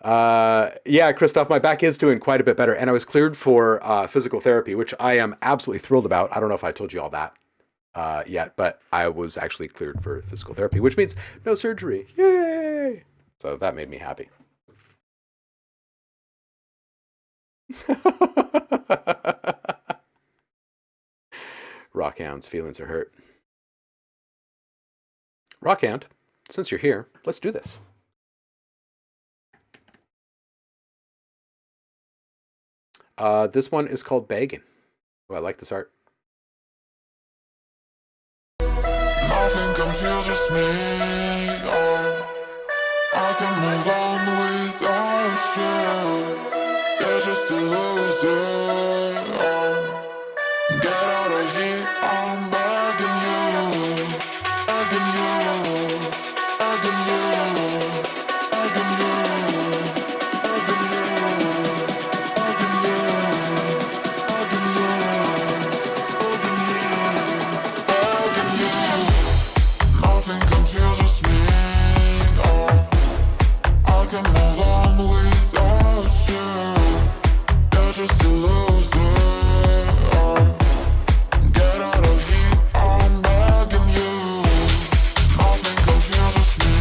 Yeah, Christoph, my back is doing quite a bit better, and I was cleared for physical therapy, which I am absolutely thrilled about. I don't know if I told you all that yet, but I was actually cleared for physical therapy, which means no surgery. Yay! So that made me happy. Rockhound's feelings are hurt. Rockhound, since you're here, let's do this. This one is called Begging. Oh, I like this art. Nothing confuses me. I can move on without you. You're just a loser. Get out of here, I'm begging you. Begging you. Begging you. Begging you. Begging you. Begging you. Begging you. Begging you. Nothing confuses me. I can move on without you. You're just a loser. Get out of here, I'm begging you. Nothing confuses me.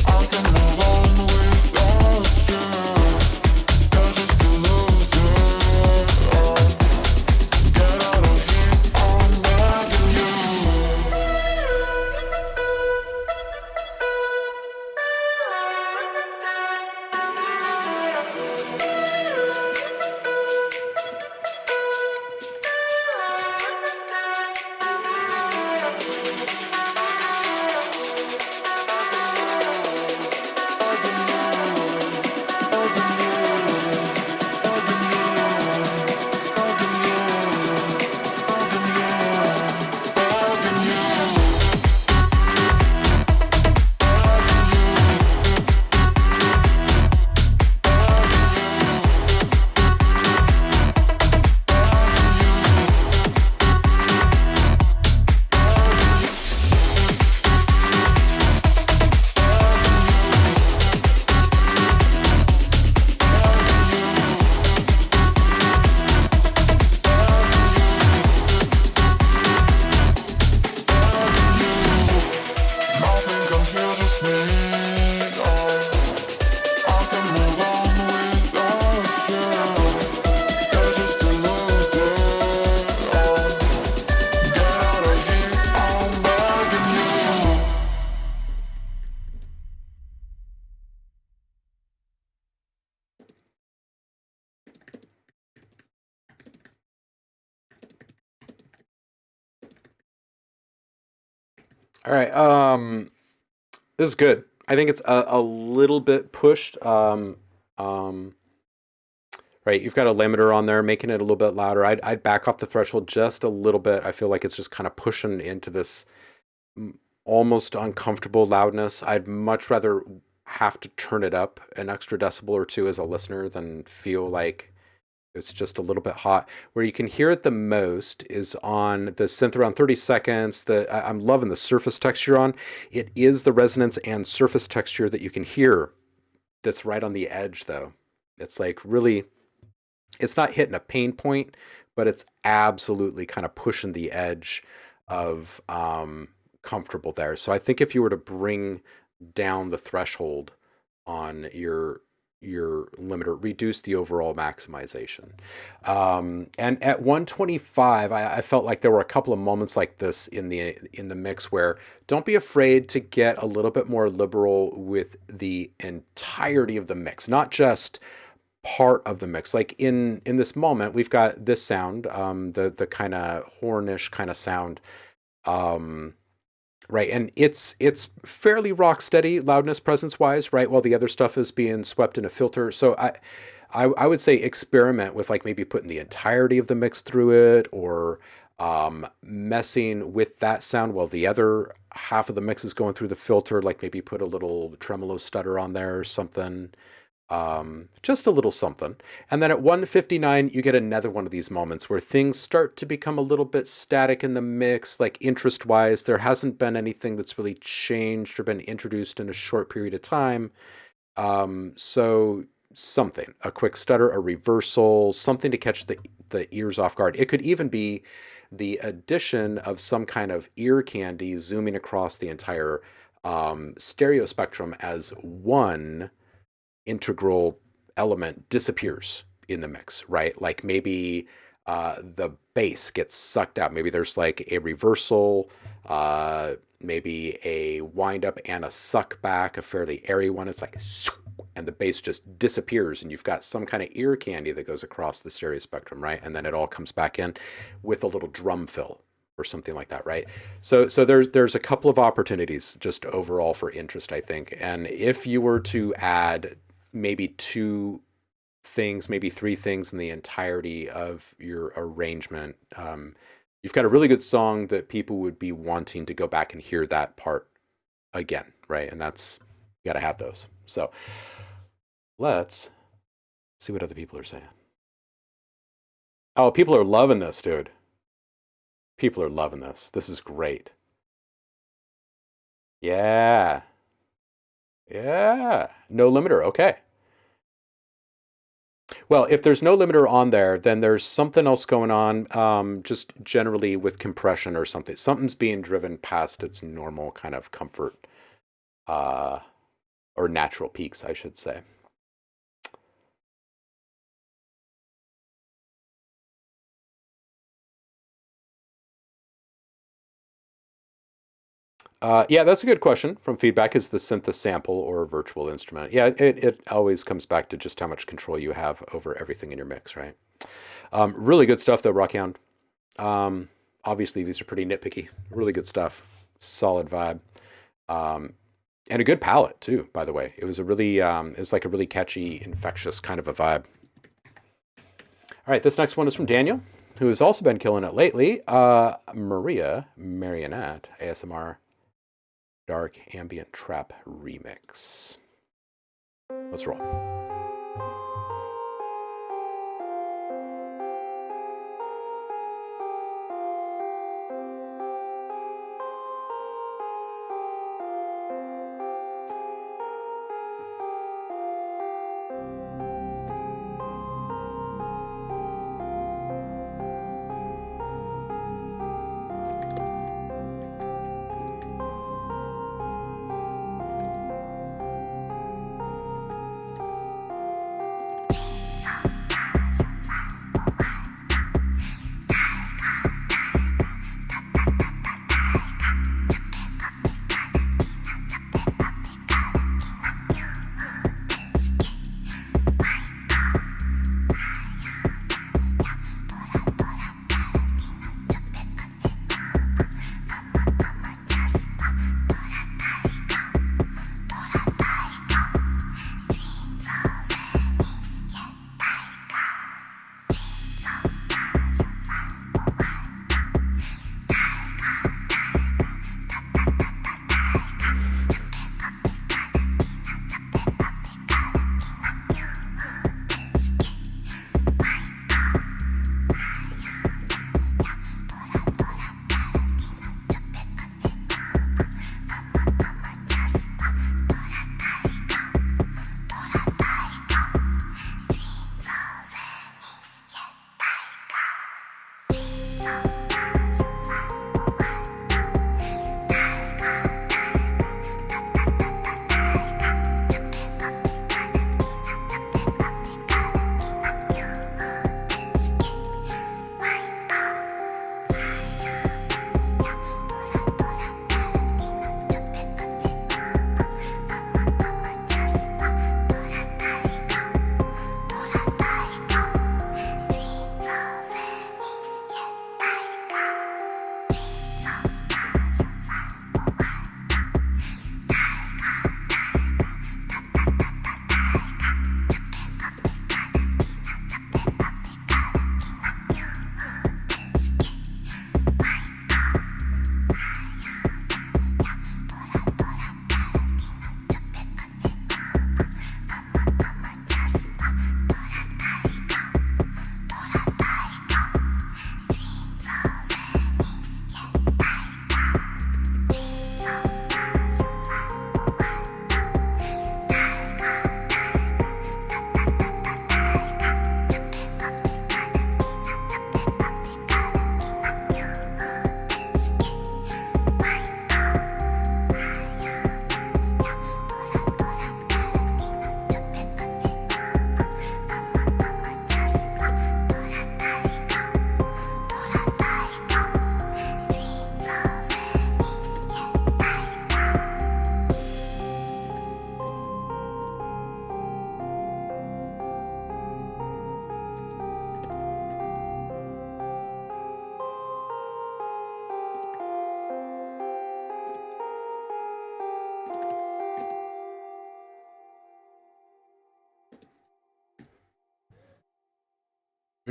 I can move on without you. You're just a loser. Get out of here, I'm begging you. Nothing confuses me. I can move on without you. You're just a loser. Get out of here, I'm begging you. All right, this is good. I think it's a little bit pushed. Um, right, you've got a limiter on there, making it a little bit louder. I'd back off the threshold just a little bit. I feel like it's just kind of pushing into this almost uncomfortable loudness. I'd much rather have to turn it up an extra decibel or two as a listener than feel like it's just a little bit hot. Where you can hear it the most is on the synth around 30 seconds. I'm loving the surface texture on. It is the resonance and surface texture that you can hear that's right on the edge, though. It's like really, it's not hitting a pain point, but it's absolutely kind of pushing the edge of comfortable there. So I think if you were to bring down the threshold on your limiter, reduce the overall maximization. And at 125, I felt like there were a couple of moments like this in the mix where don't be afraid to get a little bit more liberal with the entirety of the mix, not just part of the mix. Like in this moment, we've got this sound, the kind of hornish kind of sound. Right, and it's fairly rock steady loudness presence wise, right? While the other stuff is being swept in a filter. So I would say experiment with like maybe putting the entirety of the mix through it, or messing with that sound while the other half of the mix is going through the filter. Like maybe put a little tremolo stutter on there or something. Just a little something. And then at 159, you get another one of these moments where things start to become a little bit static in the mix, like interest wise. There hasn't been anything that's really changed or been introduced in a short period of time. So something, a quick stutter, a reversal, something to catch the ears off guard. It could even be the addition of some kind of ear candy zooming across the entire stereo spectrum as one integral element disappears in the mix, right? Like maybe the bass gets sucked out. Maybe there's like a reversal, maybe a wind up and a suck back, a fairly airy one. It's like, and the bass just disappears, and you've got some kind of ear candy that goes across the stereo spectrum, right? And then it all comes back in with a little drum fill or something like that, right? So there's a couple of opportunities just overall for interest, I think. And if you were to add maybe two things, maybe three things in the entirety of your arrangement, you've got a really good song that people would be wanting to go back and hear that part again, right? And that's, you got to have those. So let's see what other people are saying. Oh, people are loving this, dude. People are loving this. This is great. Yeah. Yeah. No limiter. Okay. Well, if there's no limiter on there, then there's something else going on, just generally with compression or something. Something's being driven past its normal kind of comfort, uh, or natural peaks, I should say. Yeah, that's a good question from feedback. Is the synth a sample or a virtual instrument? Yeah, it always comes back to just how much control you have over everything in your mix, right? Really good stuff, though, Rockhound. Obviously, these are pretty nitpicky. Really good stuff. Solid vibe. Um, and a good palette, too, by the way. It was a really, it's like a really catchy, infectious kind of a vibe. All right, this next one is from Daniel, who has also been killing it lately. Maria Marionette, ASMR Dark Ambient Trap Remix. Let's roll.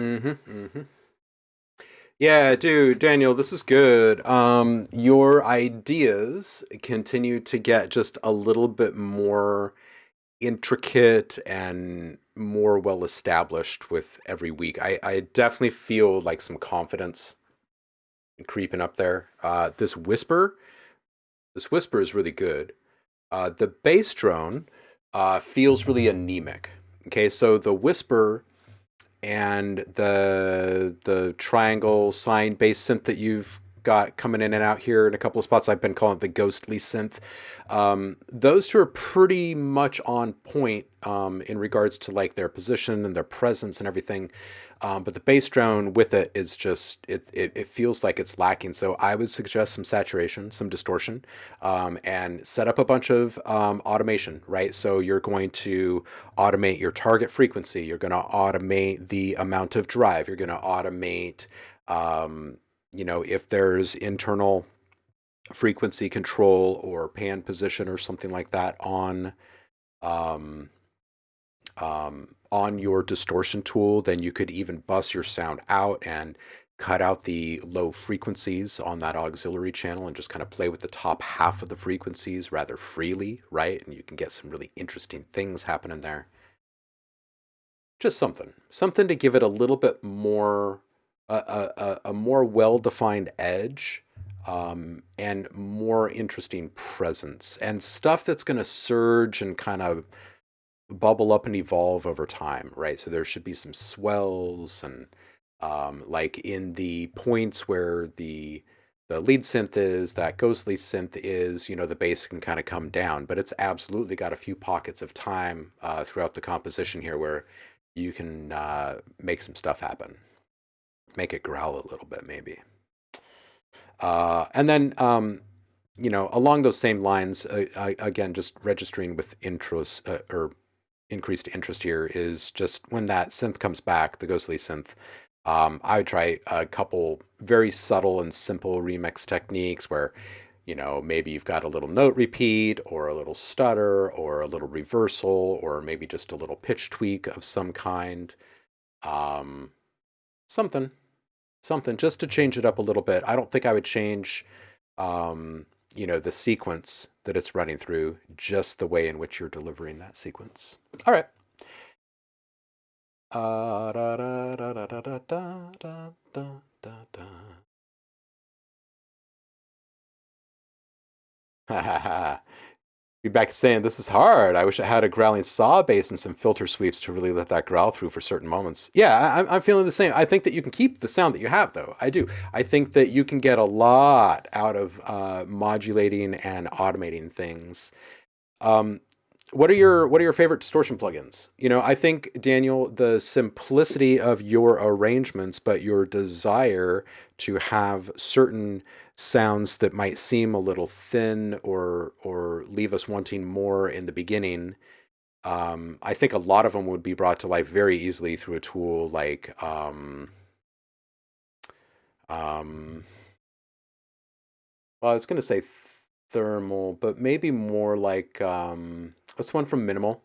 Mm-hmm. Yeah, dude, Daniel, this is good. Your ideas continue to get just a little bit more intricate and more well established with every week. I definitely feel like some confidence creeping up there. This whisper is really good. The bass drone feels really anemic. Okay, so the whisper and the triangle sine bass synth that you've got coming in and out here in a couple of spots. I've been calling it the ghostly synth. Those two are pretty much on point in regards to like their position and their presence and everything. But the bass drone with it is just it feels like it's lacking. So I would suggest some saturation, some distortion, and set up a bunch of automation. Right, so you're going to automate your target frequency. You're going to automate the amount of drive. You're going to automate, if there's internal frequency control or pan position or something like that um, on your distortion tool, then you could even bust your sound out and cut out the low frequencies on that auxiliary channel and just kind of play with the top half of the frequencies rather freely, right? And you can get some really interesting things happening there. Just something to give it a little bit more, a more well-defined edge, and more interesting presence, and stuff that's going to surge and kind of bubble up and evolve over time, right? So there should be some swells and like in the points where the lead synth is, that ghostly synth is, the bass can kind of come down, but it's absolutely got a few pockets of time throughout the composition here where you can make some stuff happen, make it growl a little bit maybe. And then, along those same lines, again, just registering with interest or increased interest here is just when that synth comes back, the ghostly synth. I would try a couple very subtle and simple remix techniques where, maybe you've got a little note repeat or a little stutter or a little reversal or maybe just a little pitch tweak of some kind. Um, something, something just to change it up a little bit. I don't think I would change, the sequence that it's running through, just the way in which you're delivering that sequence. All right. Da, da, da, da, da, da, da, da, da, da. Feedback saying this is hard. I wish I had a growling saw bass and some filter sweeps to really let that growl through for certain moments. Yeah, I'm feeling the same. I think that you can keep the sound that you have, though. I do. I think that you can get a lot out of modulating and automating things. Um, what are your favorite distortion plugins? I think, Daniel, the simplicity of your arrangements, but your desire to have certain sounds that might seem a little thin or leave us wanting more in the beginning. I think a lot of them would be brought to life very easily through a tool like um, well, I was going to say thermal, but maybe more like what's one from Minimal?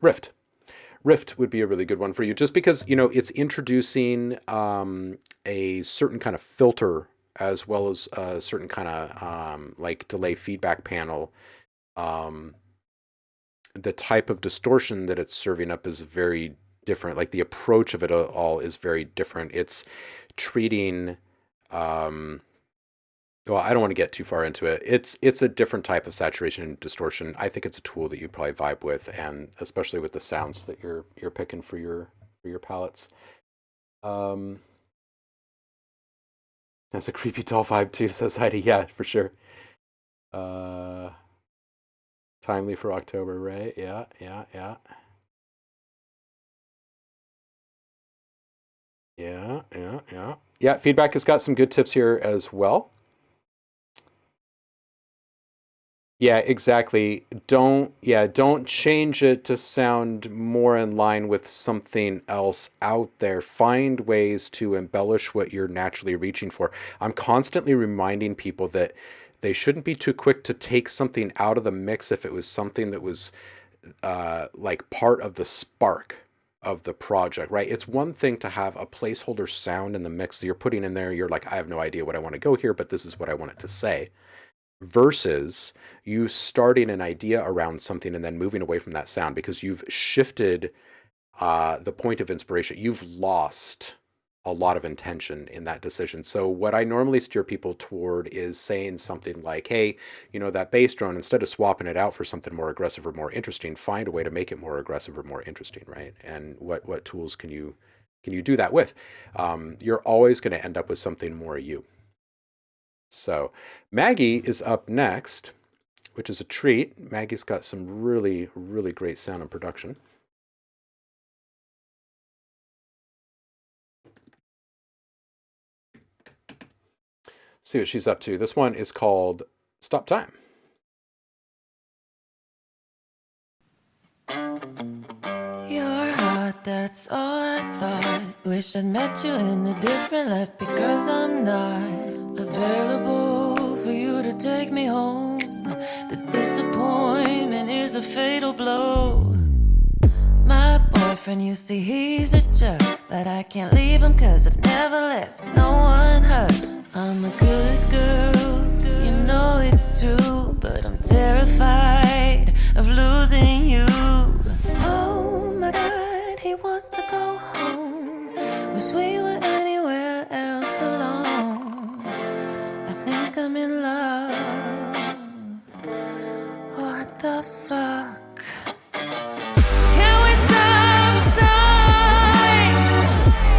Rift. Rift would be a really good one for you, just because it's introducing a certain kind of filter as well as a certain kind of like delay feedback panel. Um, the type of distortion that it's serving up is very different. Like the approach of it all is very different. It's treating well, I don't want to get too far into it. It's a different type of saturation and distortion. I think it's a tool that you probably vibe with, and especially with the sounds that you're picking for your palettes. Um, that's a creepy doll vibe too, says Heidi. Yeah, for sure. Uh, timely for October, right? Yeah, yeah, yeah, yeah, yeah, yeah. Yeah, feedback has got some good tips here as well. Yeah, exactly. Don't change it to sound more in line with something else out there. Find ways to embellish what you're naturally reaching for. I'm constantly reminding people that they shouldn't be too quick to take something out of the mix if it was something that was like part of the spark of the project, right? It's one thing to have a placeholder sound in the mix that you're putting in there. You're like, I have no idea what I want to go here, but this is what I want it to say. Versus you starting an idea around something and then moving away from that sound because you've shifted the point of inspiration. You've lost a lot of intention in that decision. So what I normally steer people toward is saying something like, hey, that bass drone, instead of swapping it out for something more aggressive or more interesting, find a way to make it more aggressive or more interesting, right? And what tools can you do that with? You're always going to end up with something more you. So Maggie is up next, which is a treat. Maggie's got some really, really great sound and production. See what she's up to. This one is called Stop Time. You're hot, that's all I thought. Wish I'd met you in a different life because I'm not available for you to take me home. The disappointment is a fatal blow. My boyfriend, you see, he's a jerk, but I can't leave him cause I've never left no one hurt. I'm a good girl, you know it's true, but I'm terrified of losing you. Oh my God, he wants to go home. Wish we were anywhere else alone. I think I'm in love. What the fuck? Can we stop time?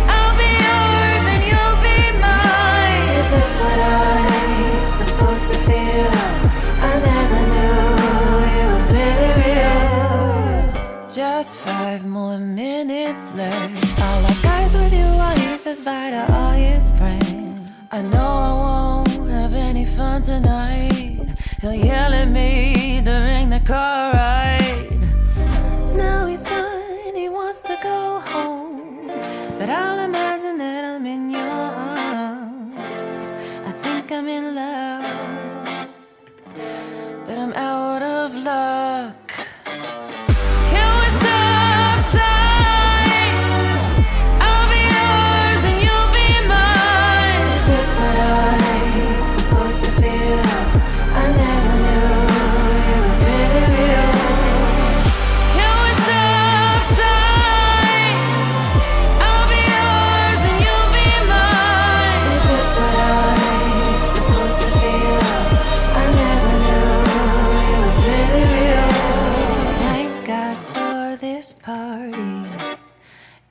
I'll be yours and you'll be mine. Is this what I'm supposed to feel? I never knew it was really real. Just 5 more minutes left. All our guys with you while he says bye to all his friends. I know I won't have any fun tonight. He'll yell at me during the car ride. Now he's done, he wants to go home, but I'll imagine that I'm in your arms. I think I'm in love, but I'm out of luck. Can we stop time? I'll be yours and you'll be mine. Is this what I'm supposed to feel? I never knew it was really real. Can we stop time? I'll be yours and you'll be mine. Is this what I'm supposed to feel? I never knew it was really real. Thank God for this party.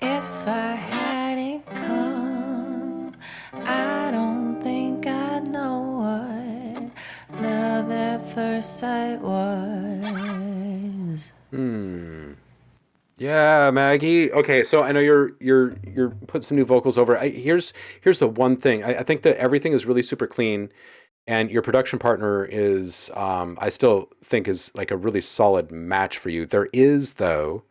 If I hadn't come, I don't think I'd know what love at first sight was. Yeah, Maggie. Okay, so I know you're putting some new vocals over. Here's the one thing. I think that everything is really super clean, and your production partner is I still think is like a really solid match for you. There is though,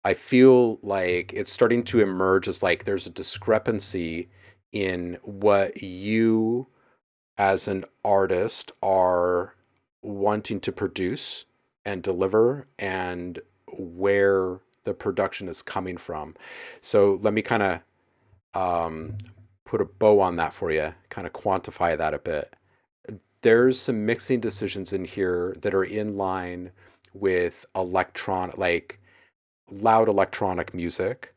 I feel like it's starting to emerge as like there's a discrepancy in what you as an artist are wanting to produce and deliver and where the production is coming from. So let me kind of put a bow on that for you, kind of quantify that a bit. There's some mixing decisions in here that are in line with like loud electronic music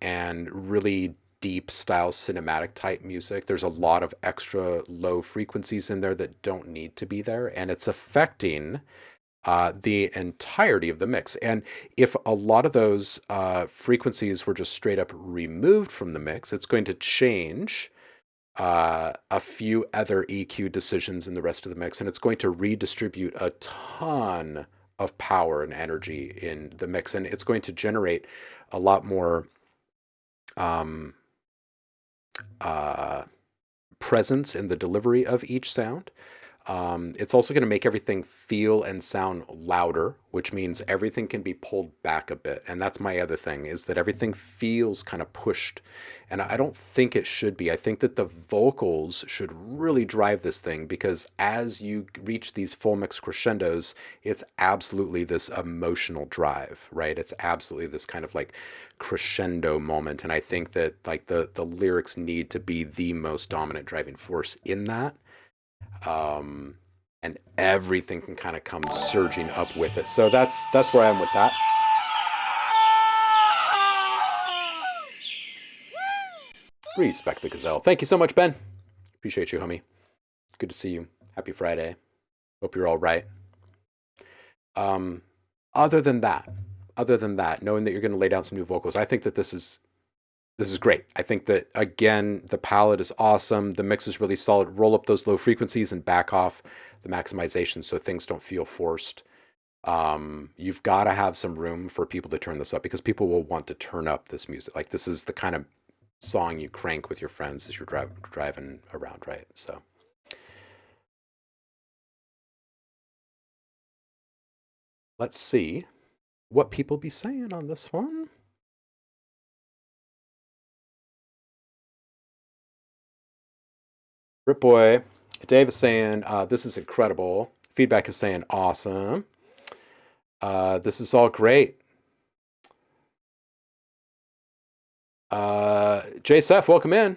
and really deep style cinematic type music. There's a lot of extra low frequencies in there that don't need to be there, and it's affecting the entirety of the mix. And if a lot of those frequencies were just straight up removed from the mix, it's going to change a few other EQ decisions in the rest of the mix, and it's going to redistribute a ton of power and energy in the mix, and it's going to generate a lot more presence in the delivery of each sound. It's also going to make everything feel and sound louder, which means everything can be pulled back a bit. And that's my other thing, is that everything feels kind of pushed. And I don't think it should be. I think that the vocals should really drive this thing, because as you reach these full mix crescendos, it's absolutely this emotional drive, right? It's absolutely this kind of like crescendo moment. And I think that like the lyrics need to be the most dominant driving force in that. And everything can kind of come surging up with it. So that's where I am with that. Respect the gazelle. Thank you so much, Ben. Appreciate you, homie. Good to see you. Happy Friday. Hope you're all right. Other than that, knowing that you're going to lay down some new vocals, I think that this is great. I think that, again, the palette is awesome. The mix is really solid. Roll up those low frequencies and back off the maximization so things don't feel forced. You've got to have some room for people to turn this up, because people will want to turn up this music. Like, this is the kind of song you crank with your friends as you're driving around, right? So let's see what people be saying on this one. Rip Boy, Dave is saying, this is incredible. Feedback is saying, awesome. This is all great. JSF, welcome in.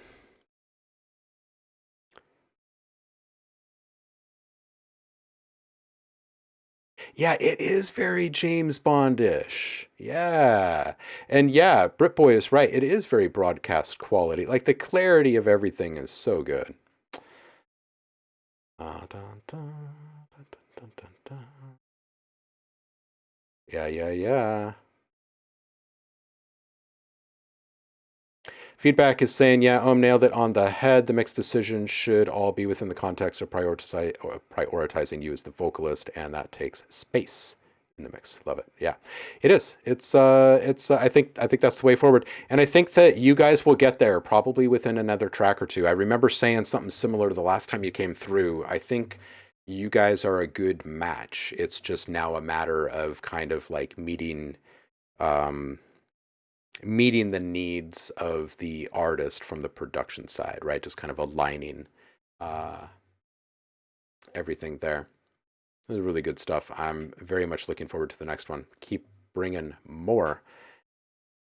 Yeah, it is very James Bondish. Yeah. And yeah, Britboy is right. It is very broadcast quality. Like, the clarity of everything is so good. Yeah. Feedback is saying, yeah, nailed it on the head. The mixed decision should all be within the context of prioritizing you as the vocalist, and that takes space in the mix. Love it. Yeah, it is. It's I think that's the way forward, and I think that you guys will get there probably within another track or two. I remember saying something similar to the last time you came through. I think you guys are a good match. It's just now a matter of kind of like meeting the needs of the artist from the production side, right? Just kind of aligning everything there. This is really good stuff. I'm very much looking forward to the next one. Keep bringing more.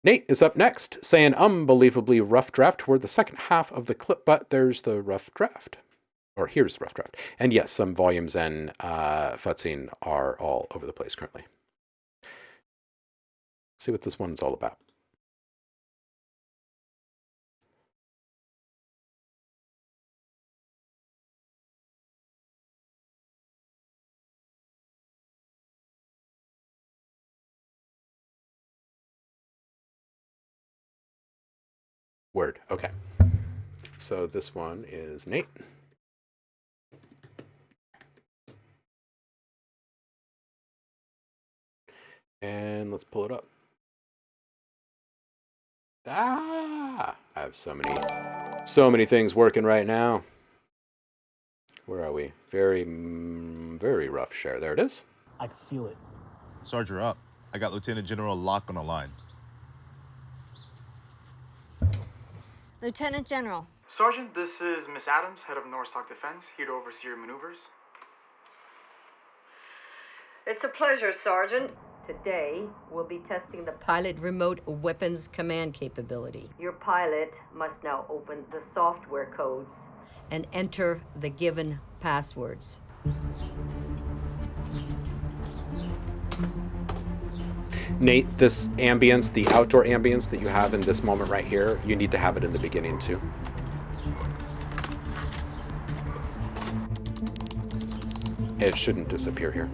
Nate is up next, saying, unbelievably rough draft toward the second half of the clip, but there's the rough draft. Or here's the rough draft. And yes, some volumes and futzing are all over the place currently. See what this one's all about. Word. Okay. So this one is Nate. And let's pull it up. I have so many things working right now. Where are we? Very rough share. There it is. I can feel it. Sarge, you're up. I got Lieutenant General Locke on the line. Lieutenant General. Sergeant, this is Miss Adams, head of Northstock Defense, here to oversee your maneuvers. It's a pleasure, Sergeant. Today, we'll be testing the pilot remote weapons command capability. Your pilot must now open the software codes and enter the given passwords. Nate, this ambience, the outdoor ambience that you have in this moment right here, you need to have it in the beginning too. It shouldn't disappear here.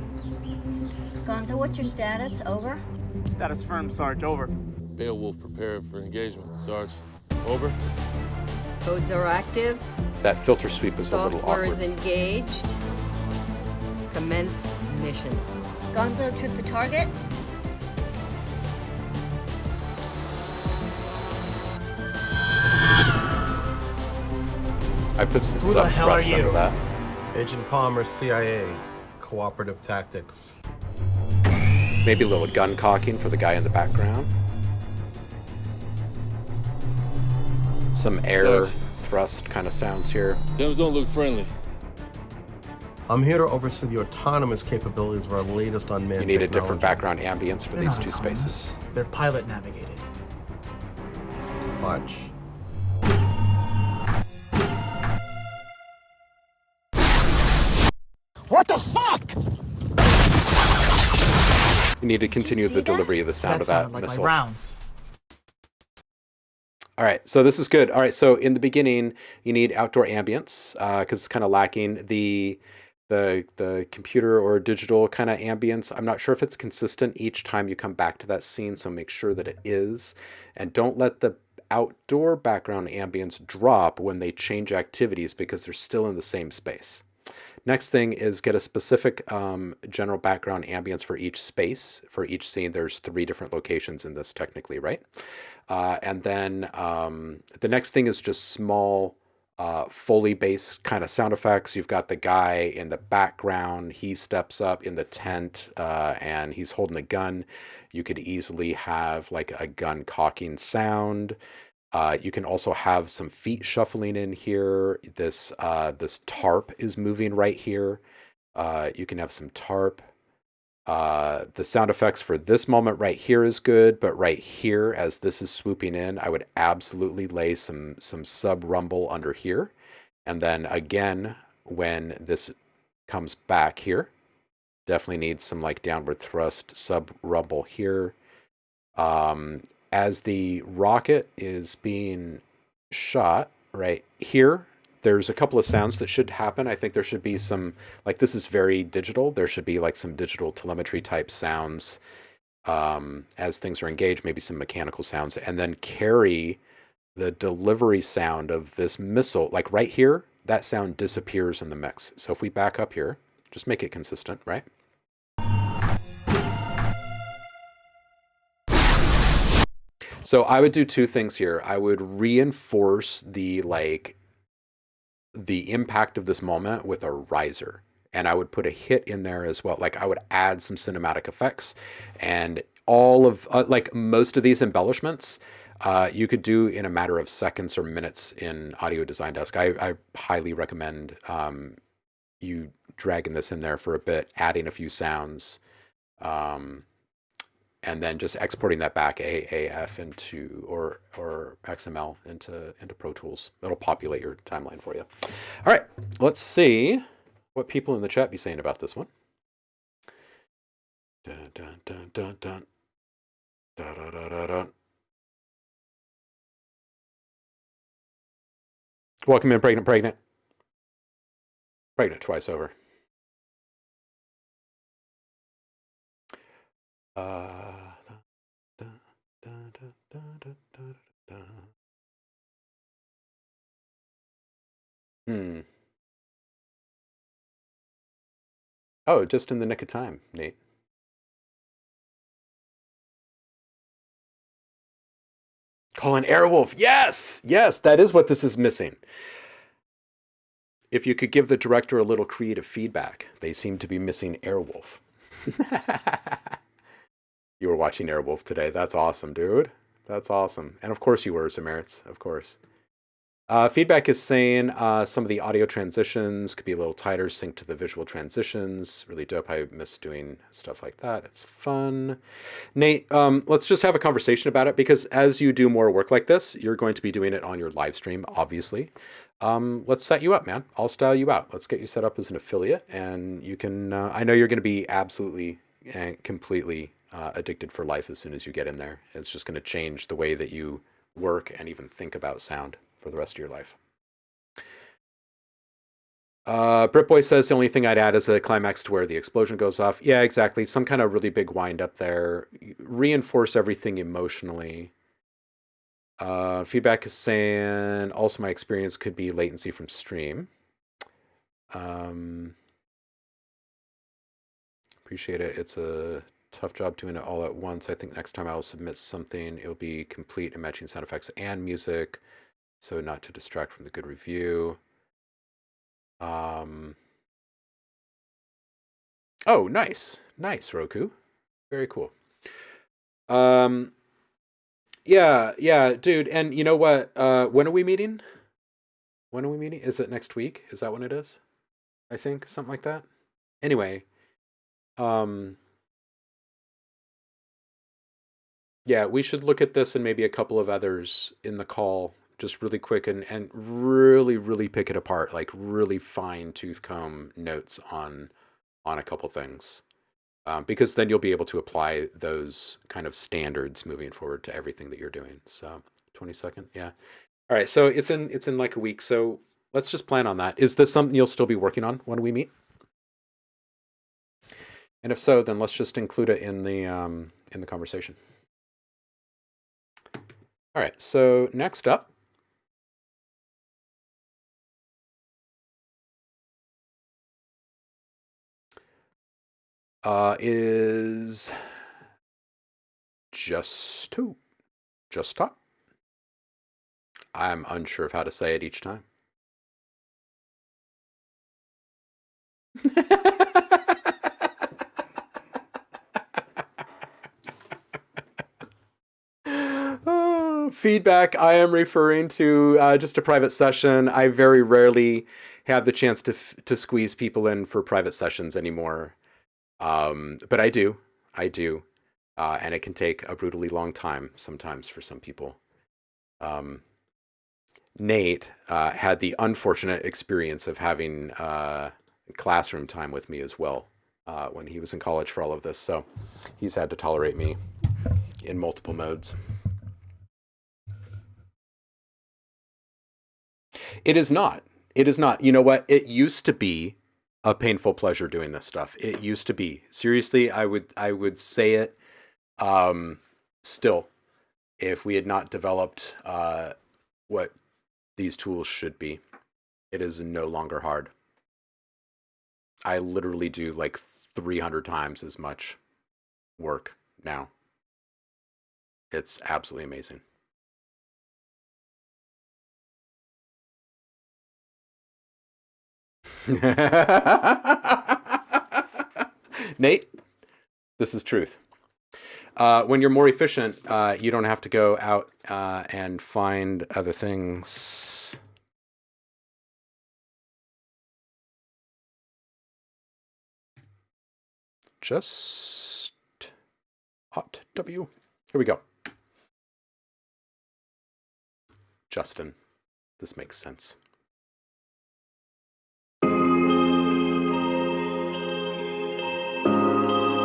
Gonzo, what's your status? Over? Status firm, Sarge. Over. Beowulf prepared for engagement, Sarge. Over. Codes are active. That filter sweep is a little Software awkward. is engaged. Commence mission. Gonzo, trip for target? I put some Who the hell are thrust you? under that. Agent Palmer, CIA. Cooperative tactics. Maybe a little gun cocking for the guy in the background. Some air thrust kind of sounds here. Those don't look friendly. I'm here to oversee the autonomous capabilities of our latest unmanned You need a different technology. background ambience for They're these not two autonomous. spaces. They're pilot navigated. Watch. What the fuck? You need to continue see the that? delivery of the sound That of that sounded like missile. my rounds. All right, so this is good. All right, so in the beginning, you need outdoor ambience because it's kind of lacking the computer or digital kind of ambience. I'm not sure if it's consistent each time you come back to that scene, so make sure that it is. And don't let the outdoor background ambience drop when they change activities because they're still in the same space. Next thing is get a specific general background ambience for each space. For each scene, there's 3 different locations in this technically, right? And then the next thing is just small Foley-based kind of sound effects. You've got the guy in the background. He steps up in the tent and he's holding a gun. You could easily have like a gun cocking sound. You can also have some feet shuffling in here. This tarp is moving right here. You can have some tarp. The sound effects for this moment right here is good, but right here, as this is swooping in, I would absolutely lay some sub rumble under here. And then again, when this comes back here, definitely needs some like downward thrust sub rumble here. As the rocket is being shot right here, there's a couple of sounds that should happen. I think there should be some, like this is very digital. There should be like some digital telemetry type sounds as things are engaged, maybe some mechanical sounds, and then carry the delivery sound of this missile. Like right here, that sound disappears in the mix. So if we back up here, just make it consistent, right? So I would do 2 things here. I would reinforce the impact of this moment with a riser, and I would put a hit in there as well. Like I would add some cinematic effects, and all of like most of these embellishments you could do in a matter of seconds or minutes in Audio Design Desk. I highly recommend you dragging this in there for a bit, adding a few sounds, and then just exporting that back AAF into or XML into Pro Tools. It'll populate your timeline for you. All right, let's see what people in the chat be saying about this one. Dun, dun, dun, dun, dun. Da, da, da, da, da. Welcome in, pregnant. Pregnant twice over. Oh, just in the nick of time, Nate. Call an Airwolf. Yes, that is what this is missing. If you could give the director a little creative feedback, they seem to be missing Airwolf. You were watching Airwolf today. That's awesome, dude. That's awesome. And of course you were, Zamerits, of course. Feedback is saying some of the audio transitions could be a little tighter, sync to the visual transitions. Really dope. I miss doing stuff like that. It's fun. Nate, let's just have a conversation about it, because as you do more work like this, you're going to be doing it on your live stream, obviously. Let's set you up, man. I'll style you out. Let's get you set up as an affiliate, and you can, I know you're going to be absolutely and completely addicted for life as soon as you get in there. It's just going to change the way that you work and even think about sound for the rest of your life. Britboy says the only thing I'd add is a climax to where the explosion goes off. Yeah, exactly. Some kind of really big wind up there. Reinforce everything emotionally. Feedback is saying also my experience could be latency from stream. Appreciate it. It's a tough job doing it all at once. I think next time I will submit something, it'll be complete and matching sound effects and music, so not to distract from the good review. Oh, nice. Nice, Roku. Very cool. Yeah, dude. And you know what? When are we meeting? When are we meeting? Is it next week? Is that when it is? I think something like that. Anyway, yeah, we should look at this and maybe a couple of others in the call, just really quick and really, really pick it apart, like really fine tooth comb notes on a couple things. Because then you'll be able to apply those kind of standards moving forward to everything that you're doing. So 22nd, yeah. All right, so it's in like a week. So let's just plan on that. Is this something you'll still be working on when we meet? And if so, then let's just include it in the conversation. All right, so next up, is just stop. I'm unsure of how to say it each time. Feedback, I am referring to just a private session. I very rarely have the chance to squeeze people in for private sessions anymore. But I do. And it can take a brutally long time sometimes for some people. Nate had the unfortunate experience of having classroom time with me as well when he was in college for all of this. So he's had to tolerate me in multiple modes. It is not. It is not. You know what? It used to be a painful pleasure doing this stuff. It used to be. Seriously, I would say it still if we had not developed what these tools should be. It is no longer hard. I literally do like 300 times as much work now. It's absolutely amazing. Nate, this is truth. When you're more efficient, you don't have to go out and find other things. Just hot W. Here we go. Justin, this makes sense.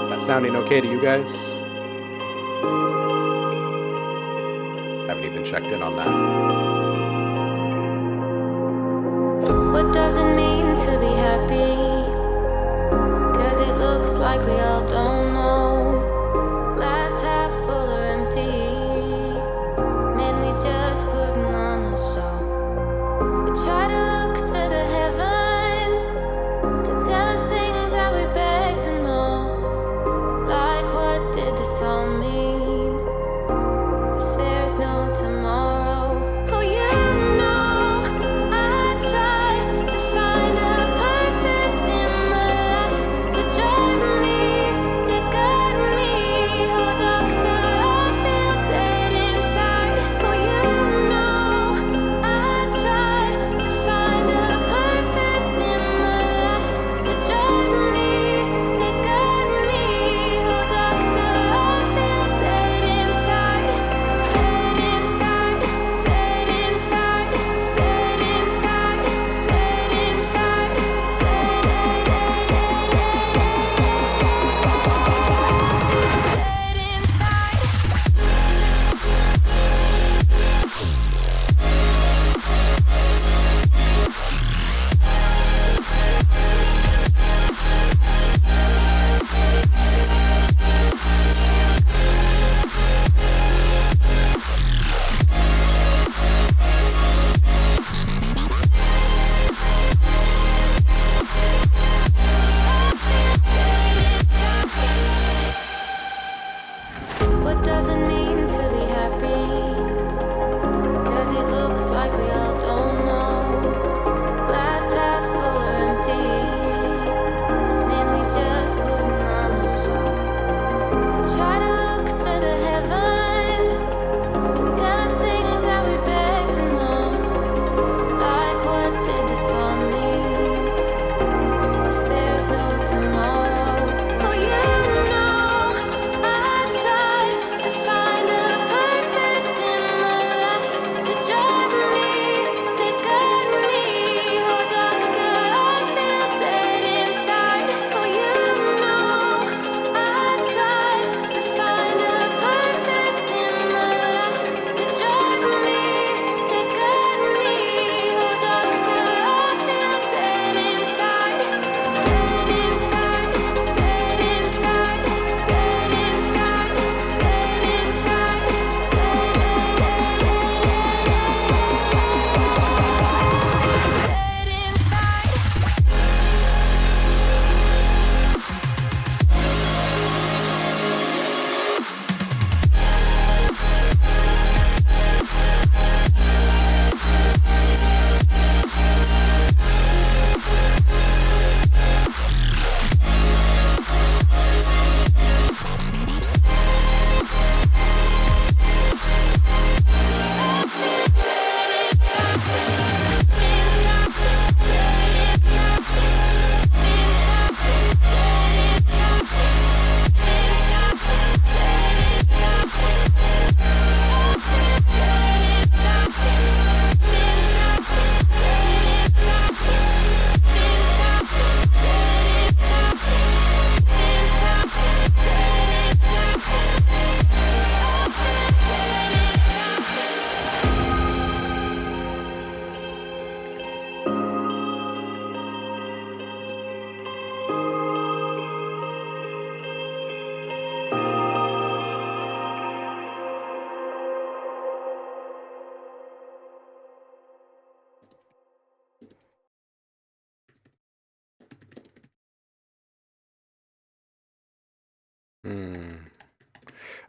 That sounding okay to you guys? Haven't even checked in on that. What does it mean to be happy? 'Cause it looks like we all don't know. Glass half full or empty. Man, we just putting on a show. We try to look to the heavens to tell us things that we beg to know. Like, what did this all mean? If there's no tomorrow, oh, you know, I try to find a purpose in my life to drive me to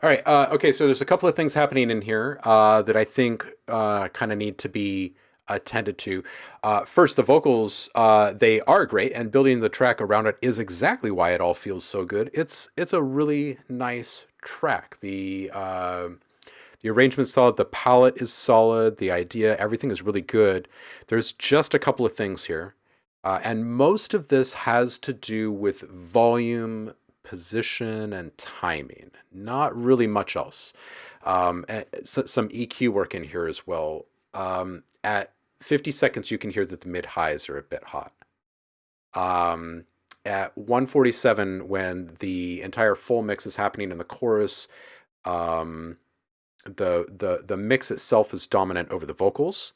All right. Okay. So there's a couple of things happening in here that I think kind of need to be attended to. First, the vocals, they are great, and building the track around it is exactly why it all feels so good. It's a really nice track. The arrangement's solid, the palette is solid, the idea, everything is really good. There's just a couple of things here. And most of this has to do with volume, position, and timing. Not really much else. Some EQ work in here as well. At 50 seconds, you can hear that the mid-highs are a bit hot. At 147, when the entire full mix is happening in the chorus, the mix itself is dominant over the vocals,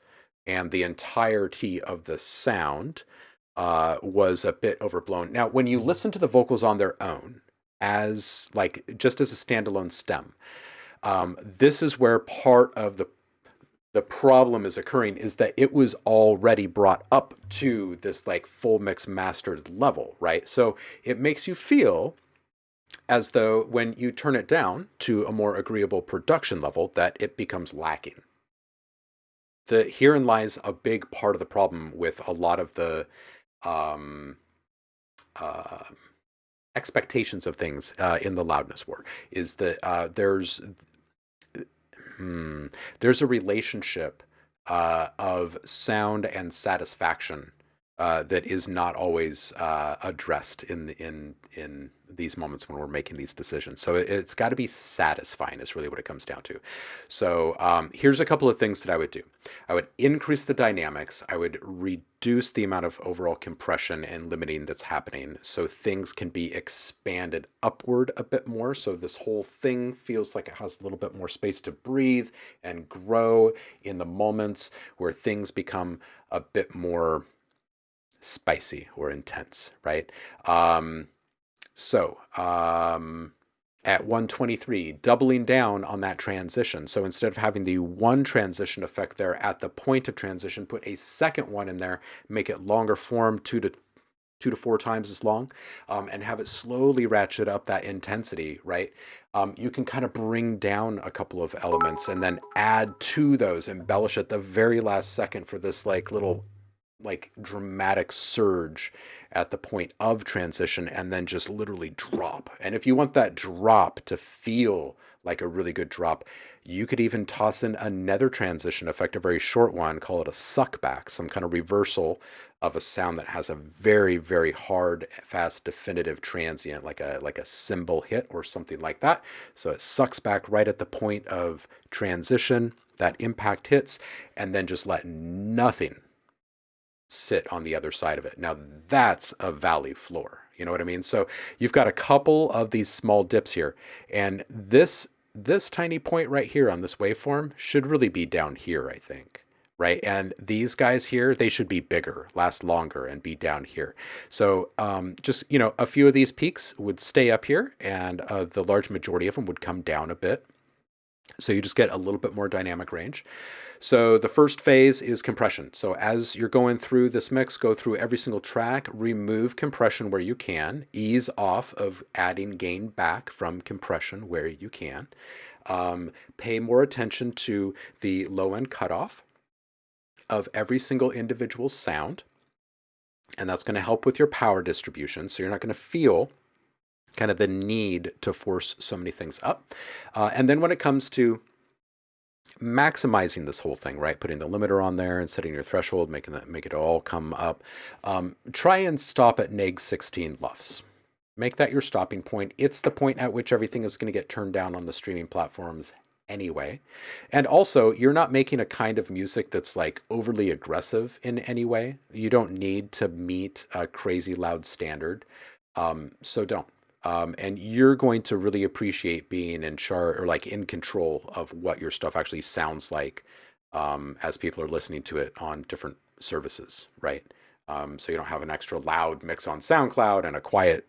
and the entirety of the sound was a bit overblown. Now, when you listen to the vocals on their own, as like just as a standalone stem, this is where part of the problem is occurring, is that it was already brought up to this like full mix mastered level, right? So it makes you feel as though when you turn it down to a more agreeable production level, that it becomes lacking. Herein lies a big part of the problem with a lot of the expectations of things in the loudness war, is that there's a relationship of sound and satisfaction that is not always addressed in these moments when we're making these decisions. So it's got to be satisfying is really what it comes down to. So here's a couple of things that I would do. I would increase the dynamics. I would reduce the amount of overall compression and limiting that's happening so things can be expanded upward a bit more. So this whole thing feels like it has a little bit more space to breathe and grow in the moments where things become a bit more spicy or intense, right? At 123, doubling down on that transition. So instead of having the one transition effect there at the point of transition, put a second one in there, make it longer form, two to four times as long, and have it slowly ratchet up that intensity, right? You can kind of bring down a couple of elements and then add to those, embellish at the very last second for this like little like dramatic surge at the point of transition, and then just literally drop. And if you want that drop to feel like a really good drop, you could even toss in another transition effect, a very short one, call it a suck back, some kind of reversal of a sound that has a very, very hard, fast, definitive transient, like a cymbal hit or something like that. So it sucks back right at the point of transition, that impact hits, and then just let nothing sit on the other side of it. Now that's a valley floor. You know what I mean? So you've got a couple of these small dips here, and this tiny point right here on this waveform should really be down here, I think, right? And these guys here, they should be bigger, last longer, and be down here. So just, you know, a few of these peaks would stay up here, and the large majority of them would come down a bit. So you just get a little bit more dynamic range. So the first phase is compression. So as you're going through this mix, go through every single track, remove compression where you can, ease off of adding gain back from compression where you can. Pay more attention to the low end cutoff of every single individual sound. And that's going to help with your power distribution. So you're not going to feel kind of the need to force so many things up. And then when it comes to maximizing this whole thing, right, putting the limiter on there and setting your threshold, make it all come up, try and stop at neg 16 LUFS. Make that your stopping point. It's the point at which everything is going to get turned down on the streaming platforms anyway. And also, you're not making a kind of music that's like overly aggressive in any way. You don't need to meet a crazy loud standard. So don't. And you're going to really appreciate being in charge, or like in control of what your stuff actually sounds like as people are listening to it on different services, right? So you don't have an extra loud mix on SoundCloud and a quiet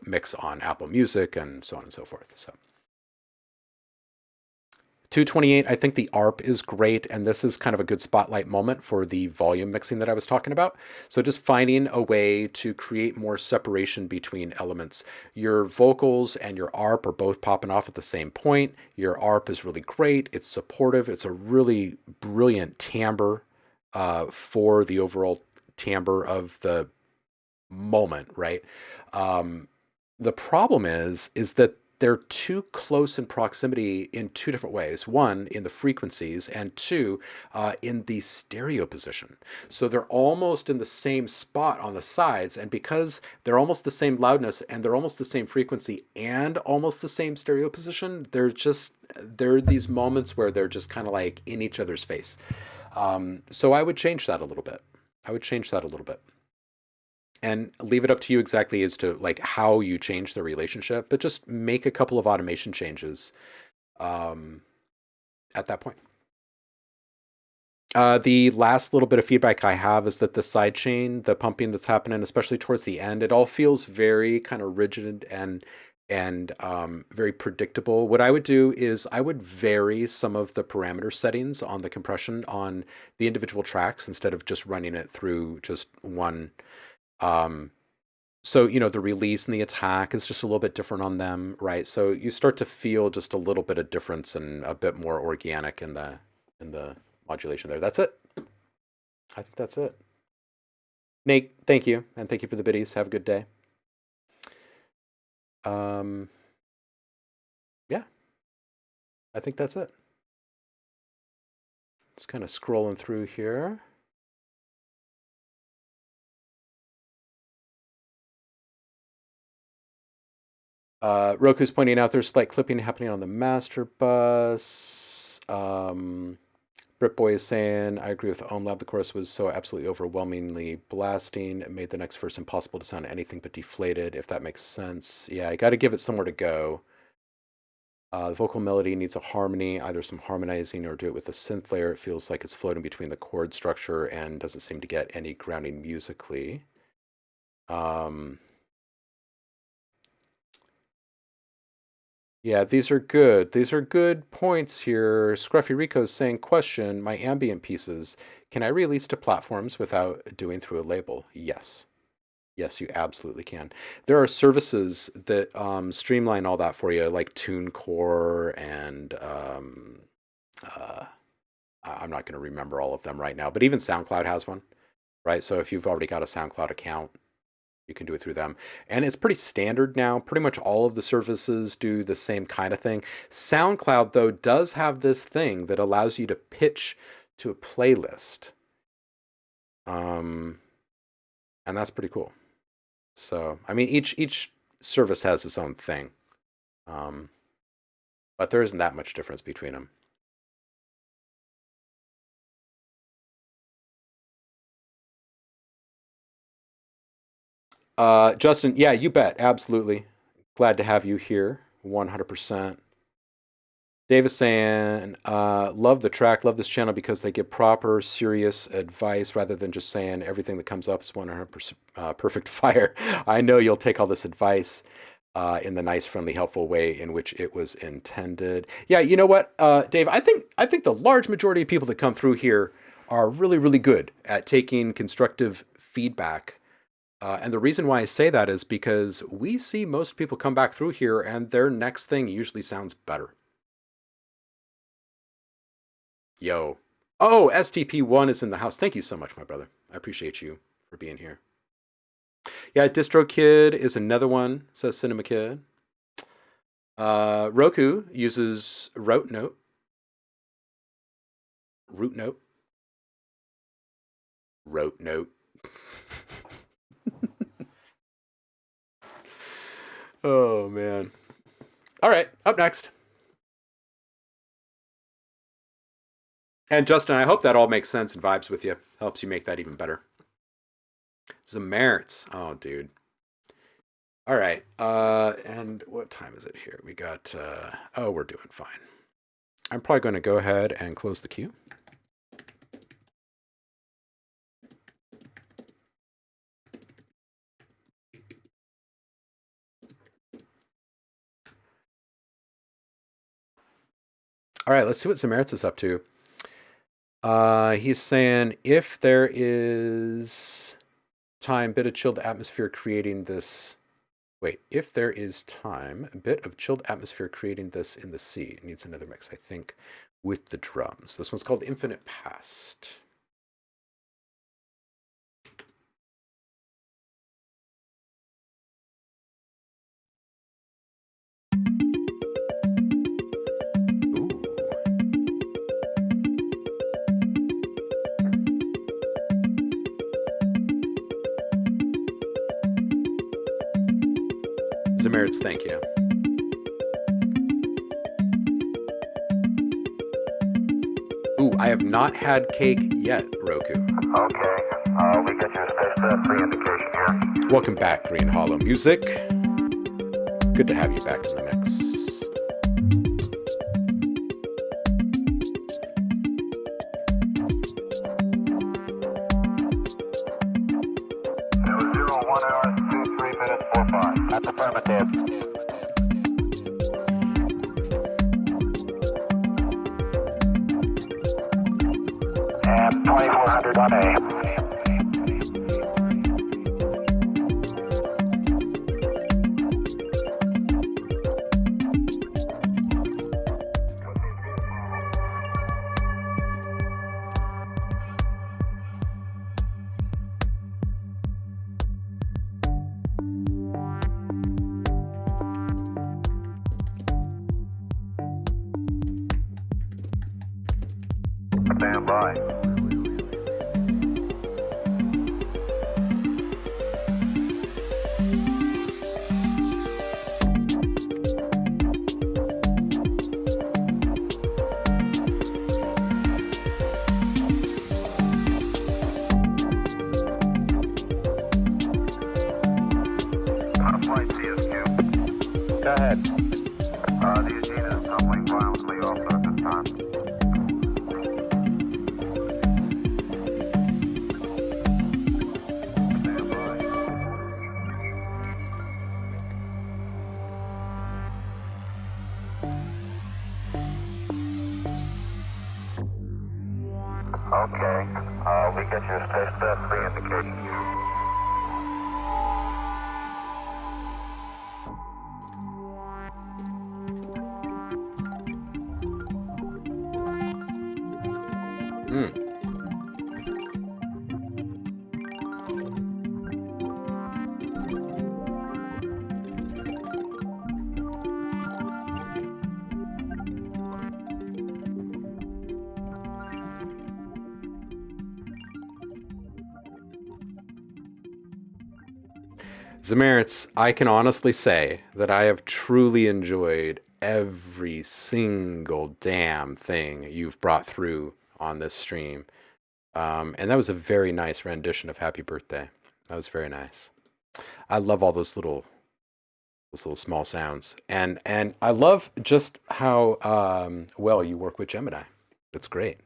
mix on Apple Music and so on and so forth. So 228, I think the ARP is great, and this is kind of a good spotlight moment for the volume mixing that I was talking about. So just finding a way to create more separation between elements. Your vocals and your ARP are both popping off at the same point. Your ARP is really great. It's supportive. It's a really brilliant timbre for the overall timbre of the moment, right? The problem is that they're too close in proximity in two different ways. One, in the frequencies, and two, in the stereo position. So they're almost in the same spot on the sides, and because they're almost the same loudness and they're almost the same frequency and almost the same stereo position, there are these moments where they're just kind of like in each other's face. So I would change that a little bit. And leave it up to you exactly as to like how you change the relationship, but just make a couple of automation changes at that point. The last little bit of feedback I have is that the sidechain, the pumping that's happening, especially towards the end, it all feels very kind of rigid and very predictable. What I would do is I would vary some of the parameter settings on the compression on the individual tracks instead of just running it through just one. So, the release and the attack is just a little bit different on them, right? So you start to feel just a little bit of difference and a bit more organic in the modulation there. That's it. I think that's it. Nate, thank you. And thank you for the biddies. Have a good day. Yeah, I think that's it. Just kind of scrolling through here. Roku's pointing out there's slight clipping happening on the master bus. Britboy is saying, I agree with OhmLab. The chorus was so absolutely overwhelmingly blasting. It made the next verse impossible to sound anything but deflated, if that makes sense. Yeah, I got to give it somewhere to go. The vocal melody needs a harmony, either some harmonizing or do it with a synth layer. It feels like it's floating between the chord structure and doesn't seem to get any grounding musically. Yeah, these are good. These are good points here. Scruffy Rico's saying, question, my ambient pieces, can I release to platforms without doing through a label? Yes. Yes, you absolutely can. There are services that streamline all that for you, like TuneCore and I'm not going to remember all of them right now, but even SoundCloud has one, right? So if you've already got a SoundCloud account, you can do it through them. And it's pretty standard now. Pretty much all of the services do the same kind of thing. SoundCloud, though, does have this thing that allows you to pitch to a playlist. And that's pretty cool. So, I mean, each service has its own thing. But there isn't that much difference between them. Justin, yeah, you bet. Absolutely. Glad to have you here. 100%. Dave is saying, love the track, love this channel because they give proper, serious advice rather than just saying everything that comes up is 100% perfect fire. I know you'll take all this advice in the nice, friendly, helpful way in which it was intended. Yeah, you know what, Dave? I think the large majority of people that come through here are really, really good at taking constructive feedback. And the reason why I say that is because we see most people come back through here and their next thing usually sounds better. Yo. Oh, STP1 is in the house. Thank you so much, my brother. I appreciate you for being here. Yeah, DistroKid is another one, says Cinema Kid. Roku uses Root Note. Oh, man. All right, up next. And Justin, I hope that all makes sense and vibes with you. Helps you make that even better. Zamertz. Oh, dude. All right. And what time is it here? We got, oh, we're doing fine. I'm probably going to go ahead and close the queue. All right, let's see what Samaritz is up to. He's saying if there is time, bit of chilled atmosphere creating this. Wait, if there is time, a bit of chilled atmosphere creating this in the sea. It needs another mix, I think, with the drums. This one's called Infinite Past. Samaritz, thank you. Ooh, I have not had cake yet, Roku. Okay, we got your special free indication here. Welcome back, Green Hollow Music. Good to have you back in the mix. It was 1 hour, 23 minutes, 45. That's affirmative. And 2400 on A. Stand by. On flight CSQ. Go ahead. The Agena is tumbling violently off at this time. Okay, we get your space free indication. Samaritz, I can honestly say that I have truly enjoyed every single damn thing you've brought through on this stream. And that was a very nice rendition of Happy Birthday. That was very nice. I love all those little small sounds. And I love just how well you work with Gemini. That's great.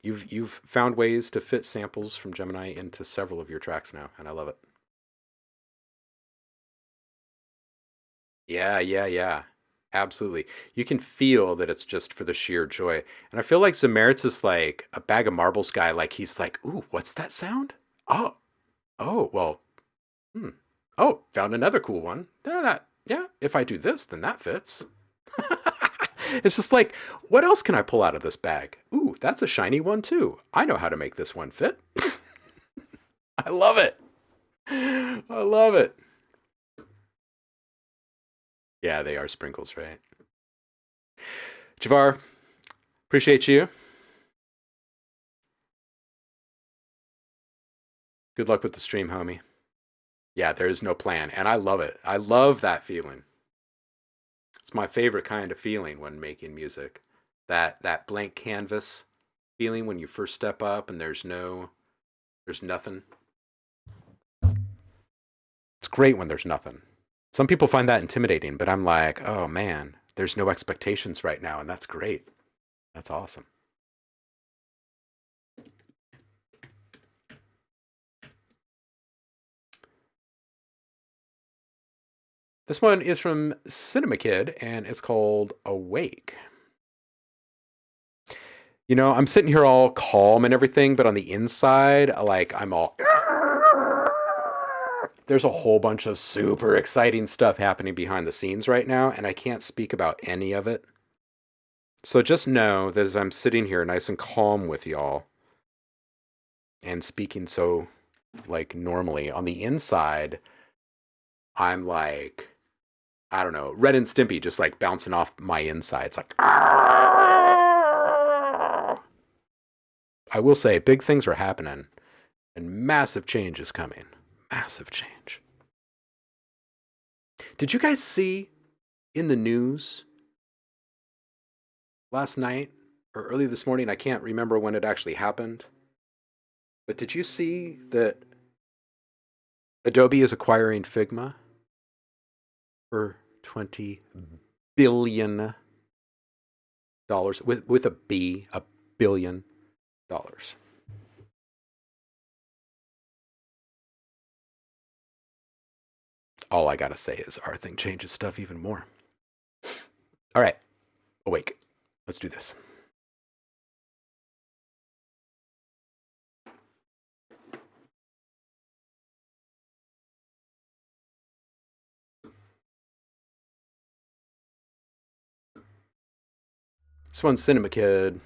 You've found ways to fit samples from Gemini into several of your tracks now, and I love it. Yeah. Absolutely. You can feel that it's just for the sheer joy. And I feel like Samaritz is like a bag of marbles guy. Like he's like, ooh, what's that sound? Oh, well, oh, found another cool one. Yeah, if I do this, then that fits. It's just like, what else can I pull out of this bag? Ooh, that's a shiny one too. I know how to make this one fit. I love it. I love it. Yeah, they are sprinkles, right? Javar, appreciate you. Good luck with the stream, homie. Yeah, there is no plan, and I love it. I love that feeling. It's my favorite kind of feeling when making music. That blank canvas feeling when you first step up and there's nothing. It's great when there's nothing. Some people find that intimidating, but I'm like, oh man, there's no expectations right now, and that's great. That's awesome. This one is from Cinema Kid, and it's called Awake. You know, I'm sitting here all calm and everything, but on the inside, like I'm all there's a whole bunch of super exciting stuff happening behind the scenes right now, and I can't speak about any of it. So just know that as I'm sitting here nice and calm with y'all and speaking so like normally, on the inside, I'm like, I don't know, Red and Stimpy just like bouncing off my insides like I will say big things are happening and massive change is coming. Massive change. Did you guys see in the news last night or early this morning? I can't remember when it actually happened. But did you see that Adobe is acquiring Figma for $20 billion with a B, $1 billion. All I gotta say is our thing changes stuff even more. All right, awake. Let's do this. This one's Cinema Kid.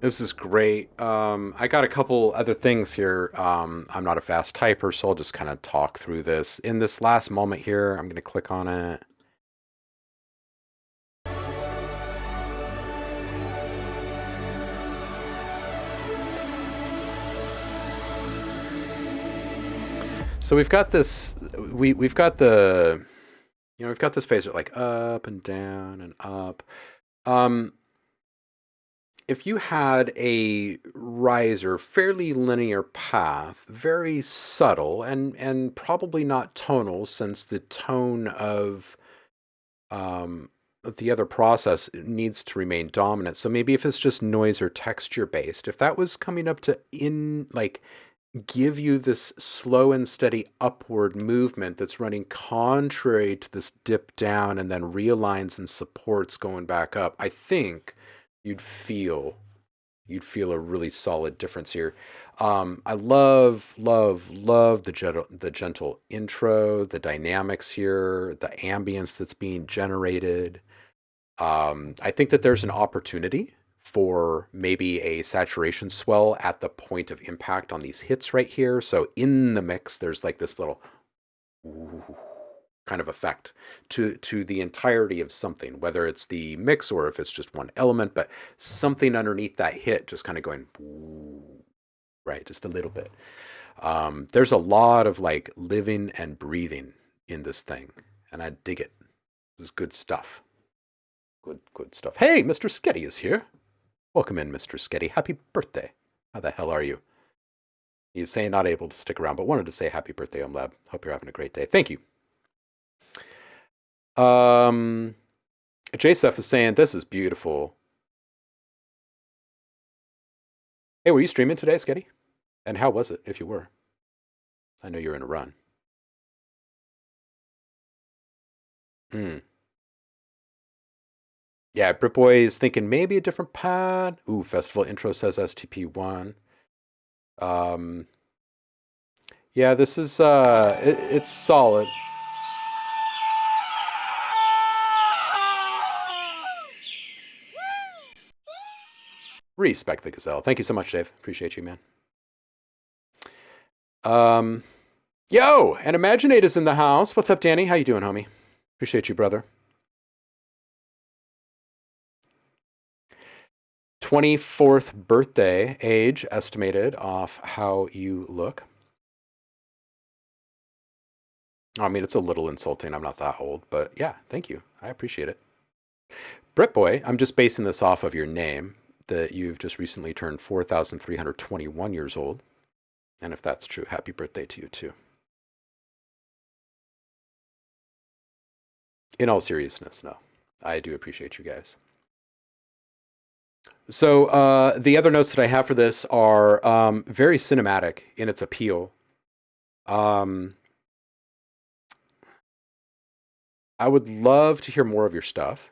This is great. I got a couple other things here. I'm not a fast typer, so I'll just kind of talk through this. In this last moment here, I'm going to click on it. So we've got this, we've got the, you know, we've got this phaser like up and down and up. If you had a riser, fairly linear path, very subtle and probably not tonal, since the tone of the other process needs to remain dominant. So maybe if it's just noise or texture based, if that was coming up to give you this slow and steady upward movement that's running contrary to this dip down and then realigns and supports going back up, I think you'd feel a really solid difference here. I love the gentle intro, the dynamics here, the ambience that's being generated. I think that there's an opportunity for maybe a saturation swell at the point of impact on these hits right here. So in the mix, there's like this little ooh kind of effect to the entirety of something, whether it's the mix or if it's just one element, but something underneath that hit just kind of going ooh. right? Just a little bit. There's a lot of like living and breathing in this thing, and I dig it. This is good stuff. Good stuff. Hey, Mr. Sketty is here. Welcome in, Mr. Sketty. Happy birthday. How the hell are you? He's saying not able to stick around, but wanted to say happy birthday, OhmLab. Hope you're having a great day. Thank you. JSF is saying, this is beautiful. Hey, were you streaming today, Sketty? And how was it, if you were? I know you're in a run. Yeah, Britboy is thinking maybe a different pad. Ooh, festival intro says STP1. Yeah, this is, it's solid. Respect the gazelle. Thank you so much, Dave. Appreciate you, man. Yo, and Imaginate is in the house. What's up, Danny? How you doing, homie? Appreciate you, brother. 24th birthday age estimated off how you look. I mean, it's a little insulting. I'm not that old, but yeah, thank you. I appreciate it. Britboy, I'm just basing this off of your name, that you've just recently turned 4,321 years old. And if that's true, happy birthday to you too. In all seriousness, no. I do appreciate you guys. So the other notes that I have for this are very cinematic in its appeal. I would love to hear more of your stuff.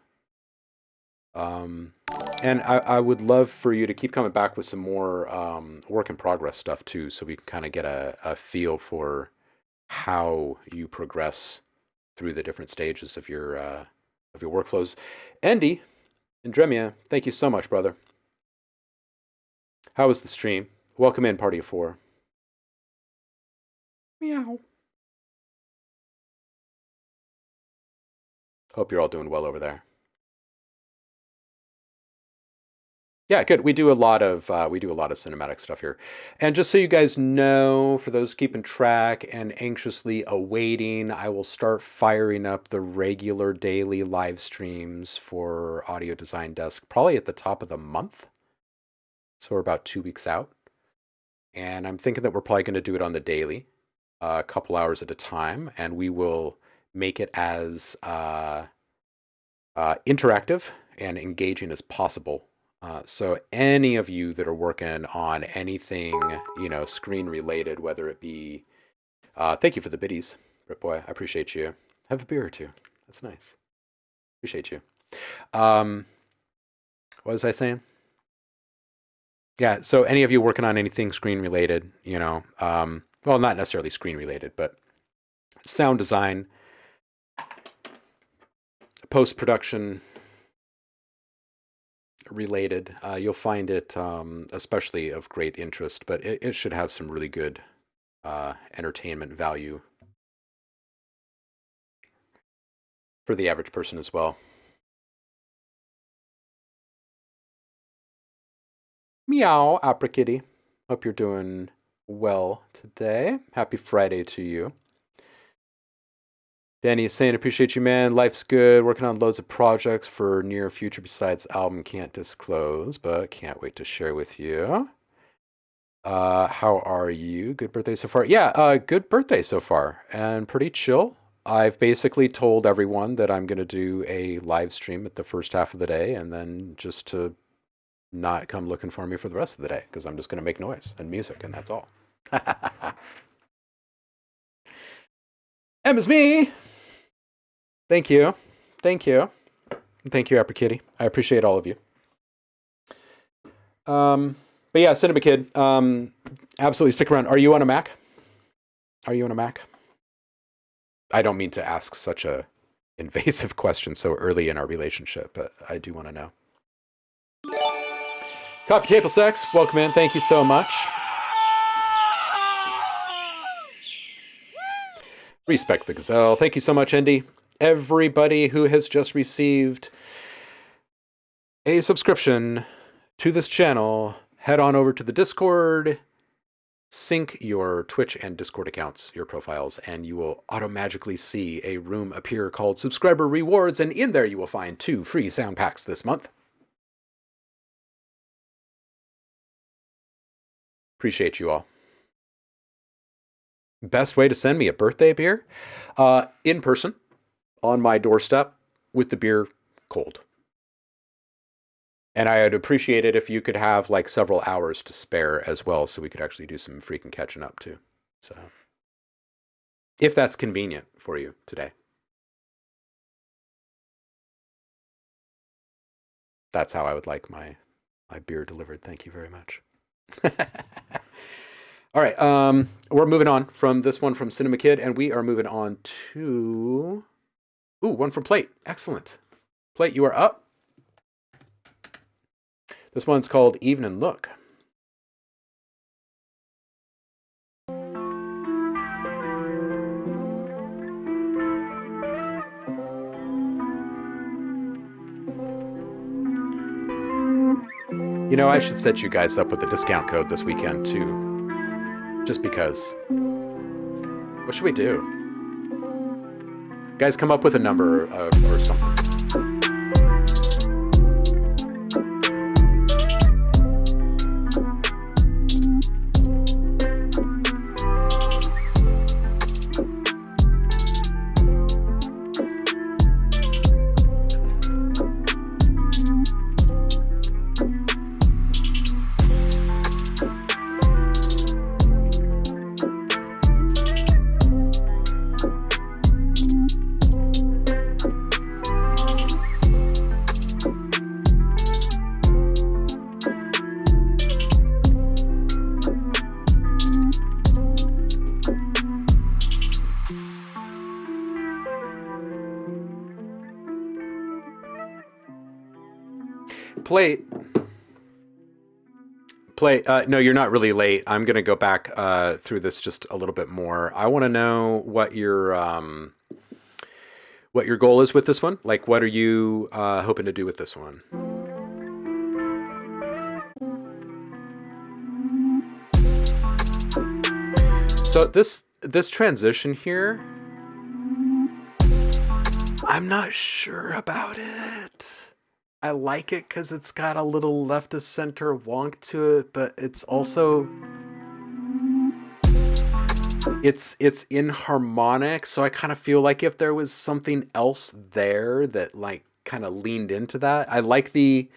And I would love for you to keep coming back with some more work in progress stuff too, so we can kind of get a feel for how you progress through the different stages of your workflows. Andy and Dremia, thank you so much, brother. How was the stream? Welcome in, party of 4. Meow. Hope you're all doing well over there. Yeah, good. We do a lot of cinematic stuff here. And just so you guys know, for those keeping track and anxiously awaiting, I will start firing up the regular daily live streams for Audio Design Desk probably at the top of the month. So we're about 2 weeks out. And I'm thinking that we're probably going to do it on the daily, a couple hours at a time, and we will make it as interactive and engaging as possible. So any of you that are working on anything, screen related, whether it be, thank you for the biddies, Britboy. I appreciate you. Have a beer or two. That's nice. Appreciate you. What was I saying? Yeah. So any of you working on anything screen related, well, not necessarily screen related, but sound design, post-production related, you'll find it especially of great interest, but it should have some really good entertainment value for the average person as well. Meow, Opera Kitty. Hope you're doing well today. Happy Friday to you. Danny is saying, appreciate you, man. Life's good. Working on loads of projects for near future besides album can't disclose, but can't wait to share with you. How are you? Good birthday so far? Yeah, good birthday so far and pretty chill. I've basically told everyone that I'm going to do a live stream at the first half of the day and then just to not come looking for me for the rest of the day because I'm just going to make noise and music and that's all. M is me. Thank you. Thank you. Thank you, Upper Kitty. I appreciate all of you. But yeah, Cinema Kid, absolutely stick around. Are you on a Mac? Are you on a Mac? I don't mean to ask such a invasive question so early in our relationship, but I do want to know. Coffee Table Sex, welcome in. Thank you so much. Respect the Gazelle. Thank you so much, Andy. Everybody who has just received a subscription to this channel, head on over to the Discord sync your Twitch and Discord accounts, your profiles, and you will automatically see a room appear called Subscriber Rewards, and in there you will find 2 free sound packs this month. Appreciate you all. Best way to send me a birthday beer? In person, on my doorstep, with the beer cold. And I would appreciate it if you could have like several hours to spare as well, so we could actually do some freaking catching up too. So, if that's convenient for you today. That's how I would like my beer delivered. Thank you very much. All right, we're moving on from this one from Cinema Kid, and we are moving on to... Ooh, one from Plate. Excellent. Plate, you are up. This one's called Evening Look. You know, I should set you guys up with a discount code this weekend, too. Just because. What should we do? Guys, come up with a number or something. Play. No, you're not really late. I'm going to go back through this just a little bit more. I want to know what your goal is with this one. Like, what are you hoping to do with this one? So this transition here, I'm not sure about it. I like it because it's got a little left of center wonk to it, but it's also it's inharmonic. So I kind of feel like if there was something else there that like kind of leaned into that, I like the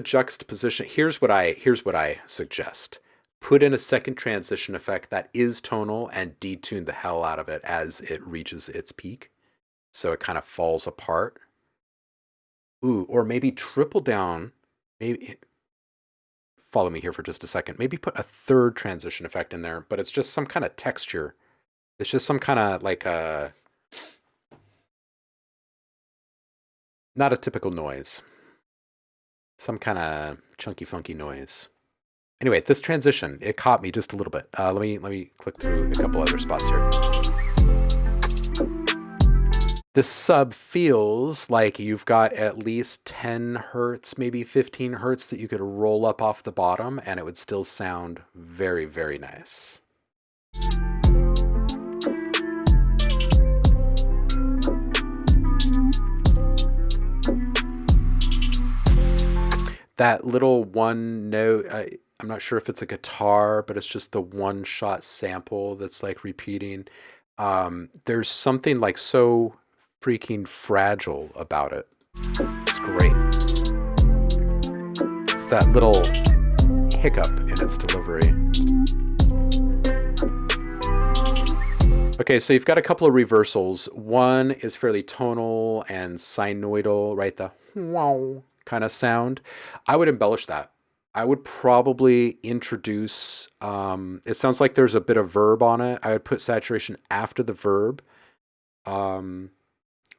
juxtaposition. Here's what I suggest: put in a second transition effect that is tonal and detune the hell out of it as it reaches its peak, so it kind of falls apart. Ooh, or maybe triple down, maybe, follow me here for just a second, maybe put a third transition effect in there, but it's just some kind of texture. It's just some kind of like not a typical noise. Some kind of chunky, funky noise. Anyway, this transition, it caught me just a little bit. Let me click through a couple other spots here. This sub feels like you've got at least 10 hertz, maybe 15 hertz that you could roll up off the bottom and it would still sound very, very nice. That little one note, I'm not sure if it's a guitar, but it's just the one shot sample that's like repeating. There's something like so freaking fragile about it. It's great. It's that little hiccup in its delivery. Okay, so you've got a couple of reversals. One is fairly tonal and sinoidal, right? The wow kind of sound. I would embellish that. I would probably introduce, it sounds like there's a bit of verb on it. I would put saturation after the verb.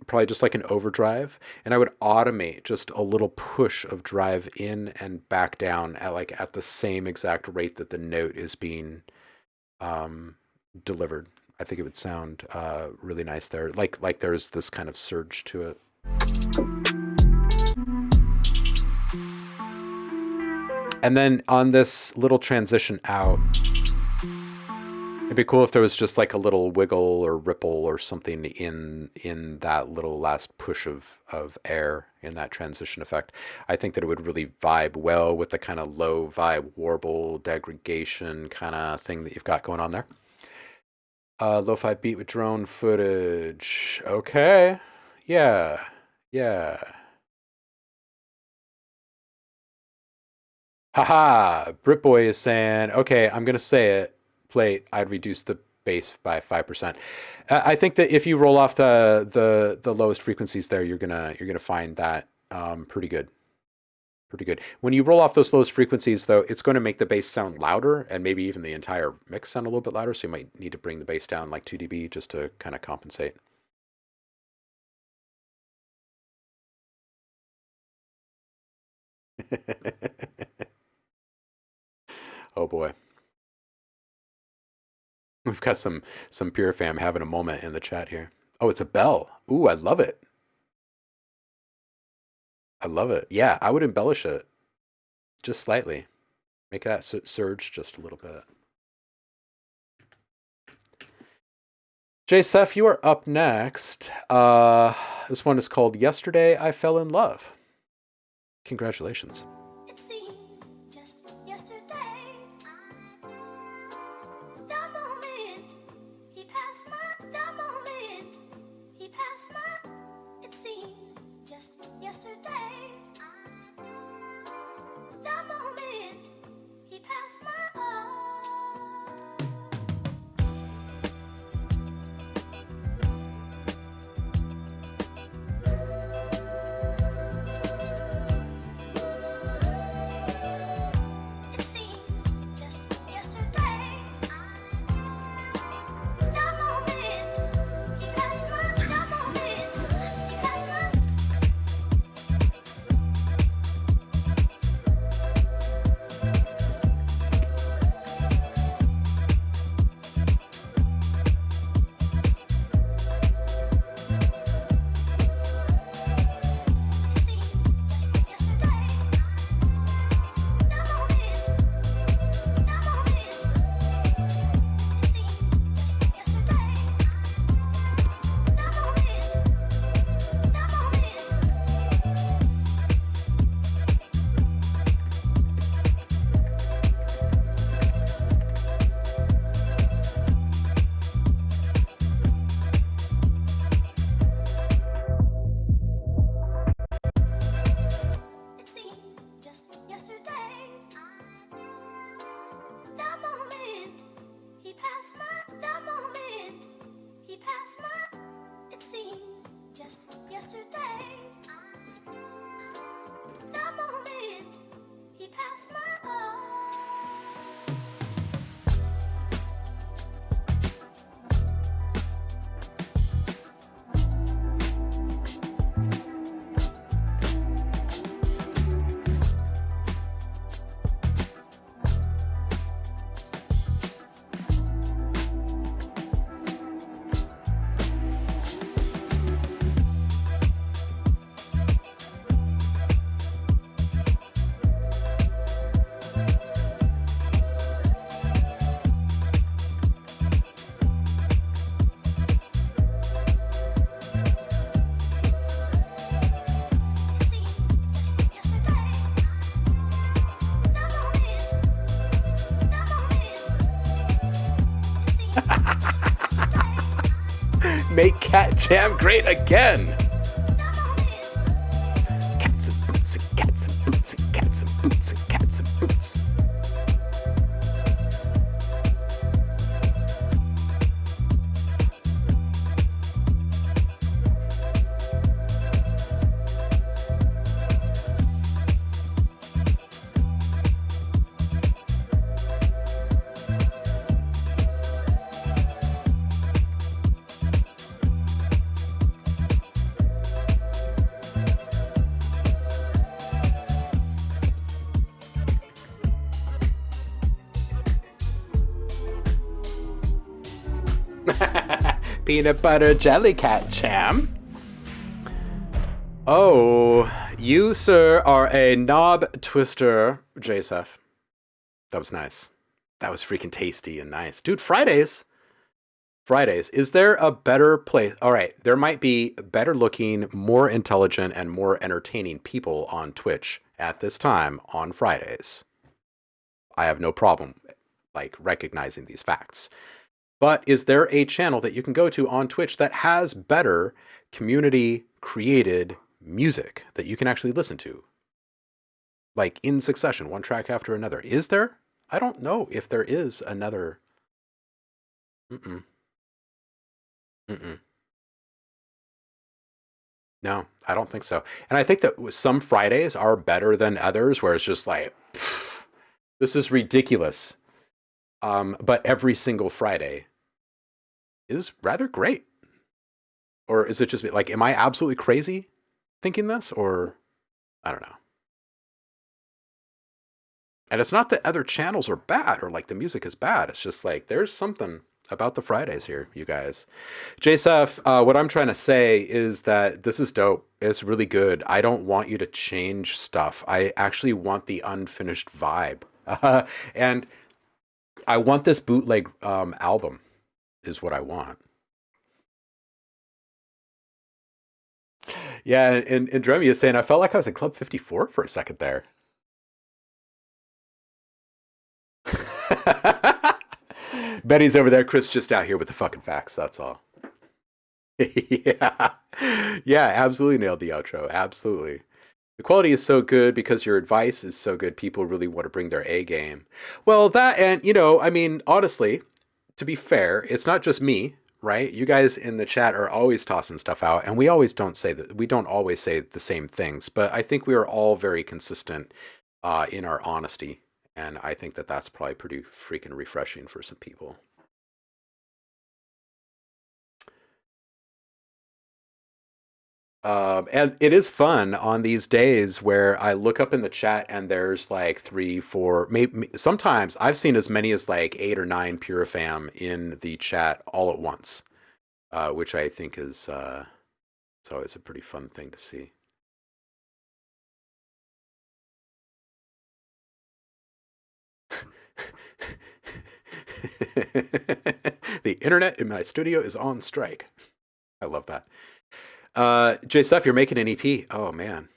Probably just like an overdrive, and I would automate just a little push of drive in and back down at the same exact rate that the note is being delivered. I think it would sound really nice there. Like there's this kind of surge to it. And then on this little transition out, it'd be cool if there was just like a little wiggle or ripple or something in that little last push of air in that transition effect. I think that it would really vibe well with the kind of low vibe warble degradation kind of thing that you've got going on there. Lo-fi beat with drone footage. Okay. Yeah. Yeah. Haha. Britboy is saying, okay, I'm going to say it. Plate, I'd reduce the bass by 5%. I think that if you roll off the lowest frequencies there, you're gonna find that pretty good. Pretty good. When you roll off those lowest frequencies, though, it's going to make the bass sound louder, and maybe even the entire mix sound a little bit louder. So you might need to bring the bass down like 2 dB just to kind of compensate. Oh boy. We've got some Pure Fam having a moment in the chat here. Oh, it's a bell. Ooh, I love it. I love it. Yeah, I would embellish it just slightly. Make that surge just a little bit. J-Seth, you are up next. This one is called Yesterday I Fell in Love. Congratulations. Make Cat Jam great again. Cats and boots and cats and boots and cats and boots and cats and boots. Peanut butter jelly cat jam. Oh, You, sir, are a knob twister, JSF. That was nice. That was freaking tasty and nice. Dude, Fridays. Is there a better place? All right, there might be better looking, more intelligent, and more entertaining people on Twitch at this time on Fridays. I have no problem like recognizing these facts. But is there a channel that you can go to on Twitch that has better community created music that you can actually listen to? Like in succession, one track after another. Is there? I don't know if there is another. No, I don't think so. And I think that some Fridays are better than others, where it's just like, this is ridiculous. But every single Friday is rather great. Or is it just like, am I absolutely crazy thinking this? Or I don't know. And it's not that other channels are bad or like the music is bad. It's just like there's something about the Fridays here, you guys. JSF, what I'm trying to say is that this is dope. It's really good. I don't want you to change stuff. I actually want the unfinished vibe. And I want this bootleg album is what I want. Yeah, and Dremy is saying, I felt like I was in Club 54 for a second there. Betty's over there. Chris just out here with the fucking facts. That's all. Yeah. Yeah, absolutely nailed the outro. Absolutely. The quality is so good because your advice is so good. People really want to bring their A game. Well, that, and you know, I mean, honestly, to be fair, it's not just me, right? You guys in the chat are always tossing stuff out, and we always don't say that. We don't always say the same things, but I think we are all very consistent in our honesty. And I think that that's probably pretty freaking refreshing for some people. And it is fun on these days where I look up in the chat and there's like 3, 4, maybe sometimes I've seen as many as like 8 or 9 Pure Fam in the chat all at once, which I think is it's always a pretty fun thing to see. The internet in my studio is on strike. I love that. JSF, you're making an EP. Oh, man.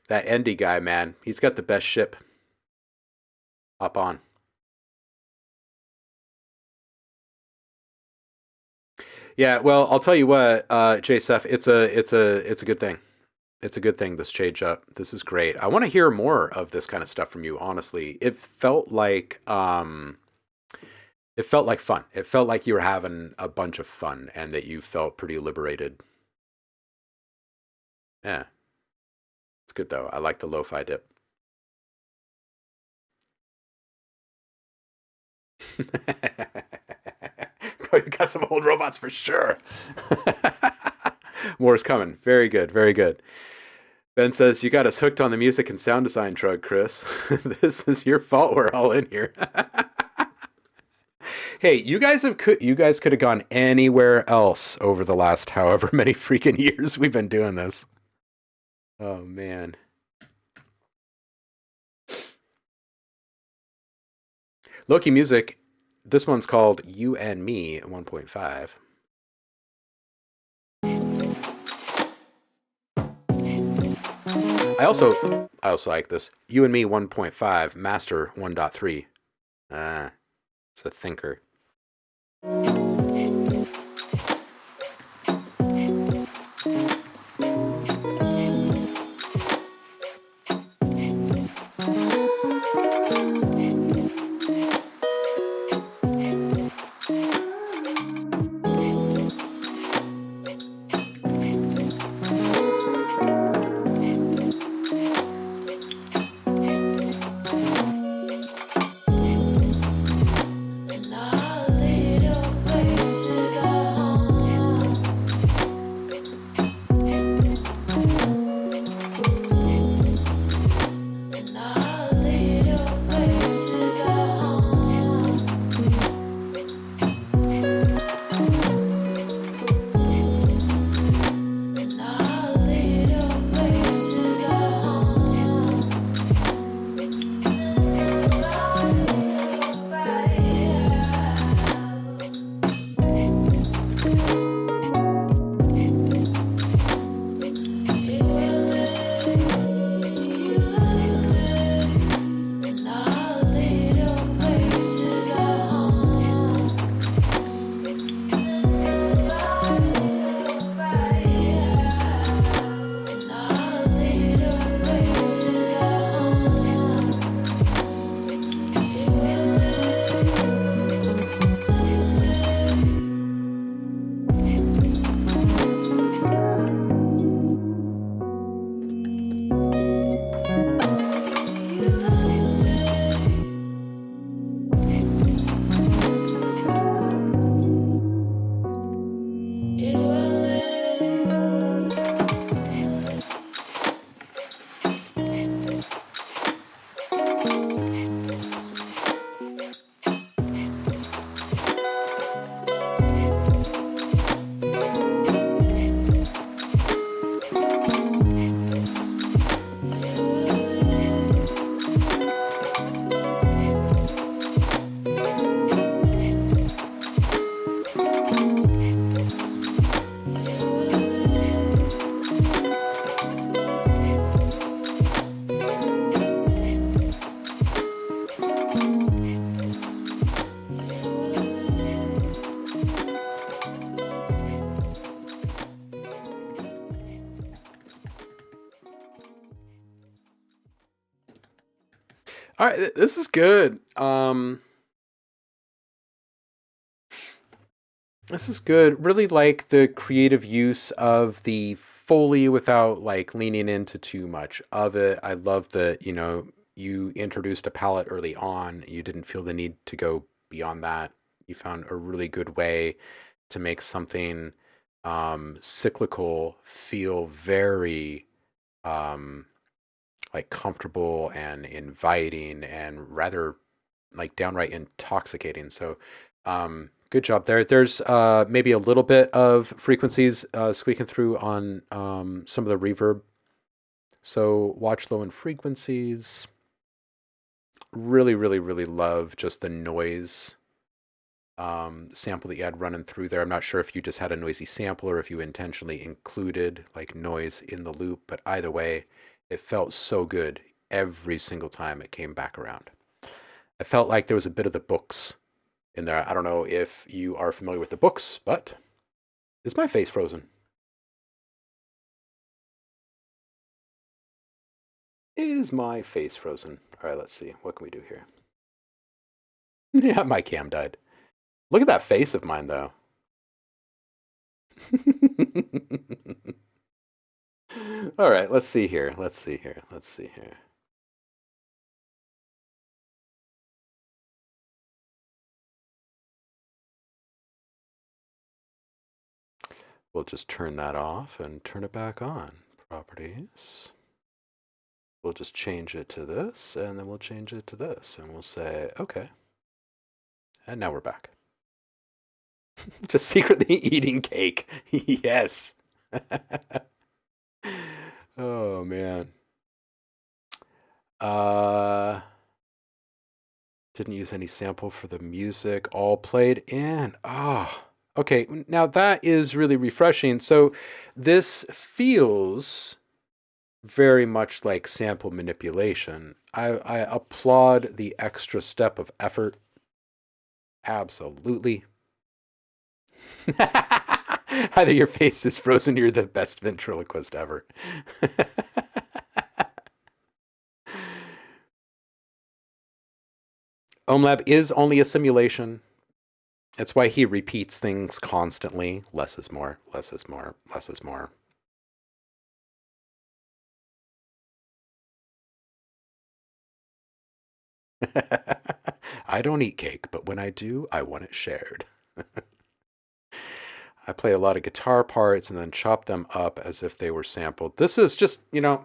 That Endy guy, man. He's got the best ship. Hop on. Yeah, well, I'll tell you what, JSF, it's a good thing. It's a good thing, this change up. This is great. I want to hear more of this kind of stuff from you, honestly. It felt like fun. It felt like you were having a bunch of fun and that you felt pretty liberated. Yeah. It's good though. I like the lo-fi dip. Bro, you got some old robots for sure. More is coming. Very good. Very good. Ben says, you got us hooked on the music and sound design drug, Chris. This is your fault. We're all in here. Hey, you guys could have gone anywhere else over the last however many freaking years we've been doing this. Oh, man. Loki Music. This one's called You and Me 1.5. I also like this. You and Me 1.5, Master 1.3. It's a thinker. All right, this is good. This is good. Really like the creative use of the Foley without like leaning into too much of it. I love that, you know, you introduced a palette early on. You didn't feel the need to go beyond that. You found a really good way to make something cyclical feel very like comfortable and inviting and rather like downright intoxicating. So good job there. There's maybe a little bit of frequencies squeaking through on some of the reverb. So watch low end frequencies. Really, really, really love just the noise sample that you had running through there. I'm not sure if you just had a noisy sample or if you intentionally included like noise in the loop, but either way, it felt so good every single time it came back around. I felt like there was a bit of the books in there. I don't know if you are familiar with the books, but is my face frozen? Is my face frozen? All right, let's see. What can we do here? Yeah, my cam died. Look at that face of mine, though. All right, let's see here. Let's see here. Let's see here. We'll just turn that off and turn it back on. Properties. We'll just change it to this, and then we'll change it to this, and we'll say, okay. And now we're back. Just secretly eating cake. Yes. Oh, man. Didn't use any sample for the music. All played in. Oh, okay. Now that is really refreshing. So this feels very much like sample manipulation. I applaud the extra step of effort. Absolutely. Either your face is frozen, you're the best ventriloquist ever. OhmLab is only a simulation. That's why he repeats things constantly. Less is more, less is more, less is more. I don't eat cake, but when I do, I want it shared. I play a lot of guitar parts and then chop them up as if they were sampled. This is just, you know,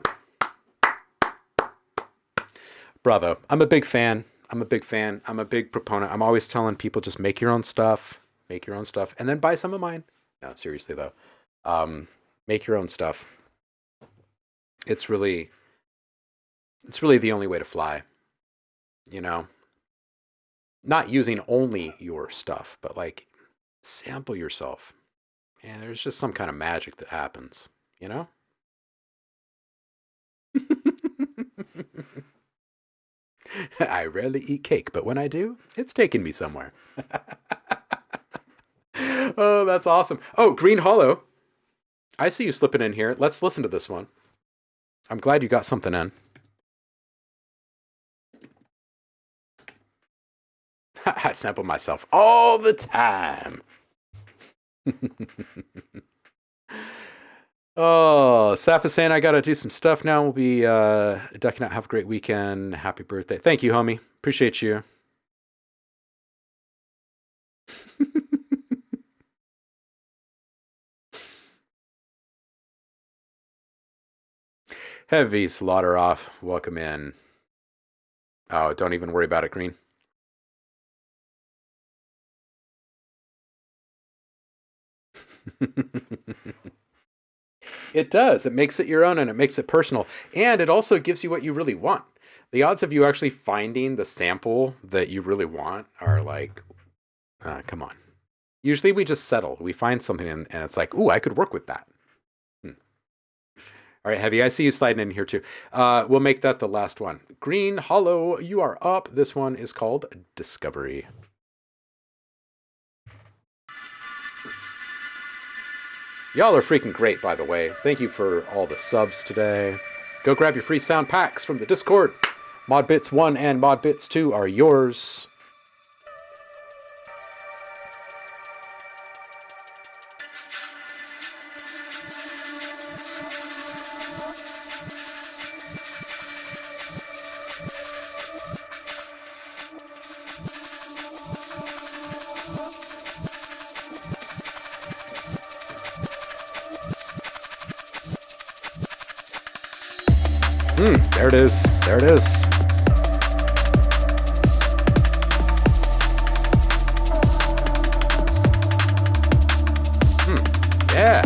bravo. I'm a big fan. I'm a big fan. I'm a big proponent. I'm always telling people just make your own stuff. Make your own stuff. And then buy some of mine. No, seriously, though. Make your own stuff. It's really the only way to fly. You know? Not using only your stuff, but like sample yourself. And there's just some kind of magic that happens, you know? I rarely eat cake, but when I do, it's taking me somewhere. Oh, that's awesome. Oh, Green Hollow. I see you slipping in here. Let's listen to this one. I'm glad you got something in. I sample myself all the time. Oh, Saf is saying I gotta do some stuff now. We'll be ducking out. Have a great weekend. Happy birthday. Thank you, homie. Appreciate you. Heavy slaughter off. Welcome in. Oh, don't even worry about it, Green. It does. It makes it your own and it makes it personal. And it also gives you what you really want. The odds of you actually finding the sample that you really want are like, come on. Usually we just settle. We find something and it's like, ooh, I could work with that. All right, Heavy, I see you sliding in here too. We'll make that the last one. Green Hollow, you are up. This one is called Discovery. Y'all are freaking great, by the way. Thank you for all the subs today. Go grab your free sound packs from the Discord. Mod Bits 1 and Mod Bits 2 are yours. There it is. There it is. Yeah.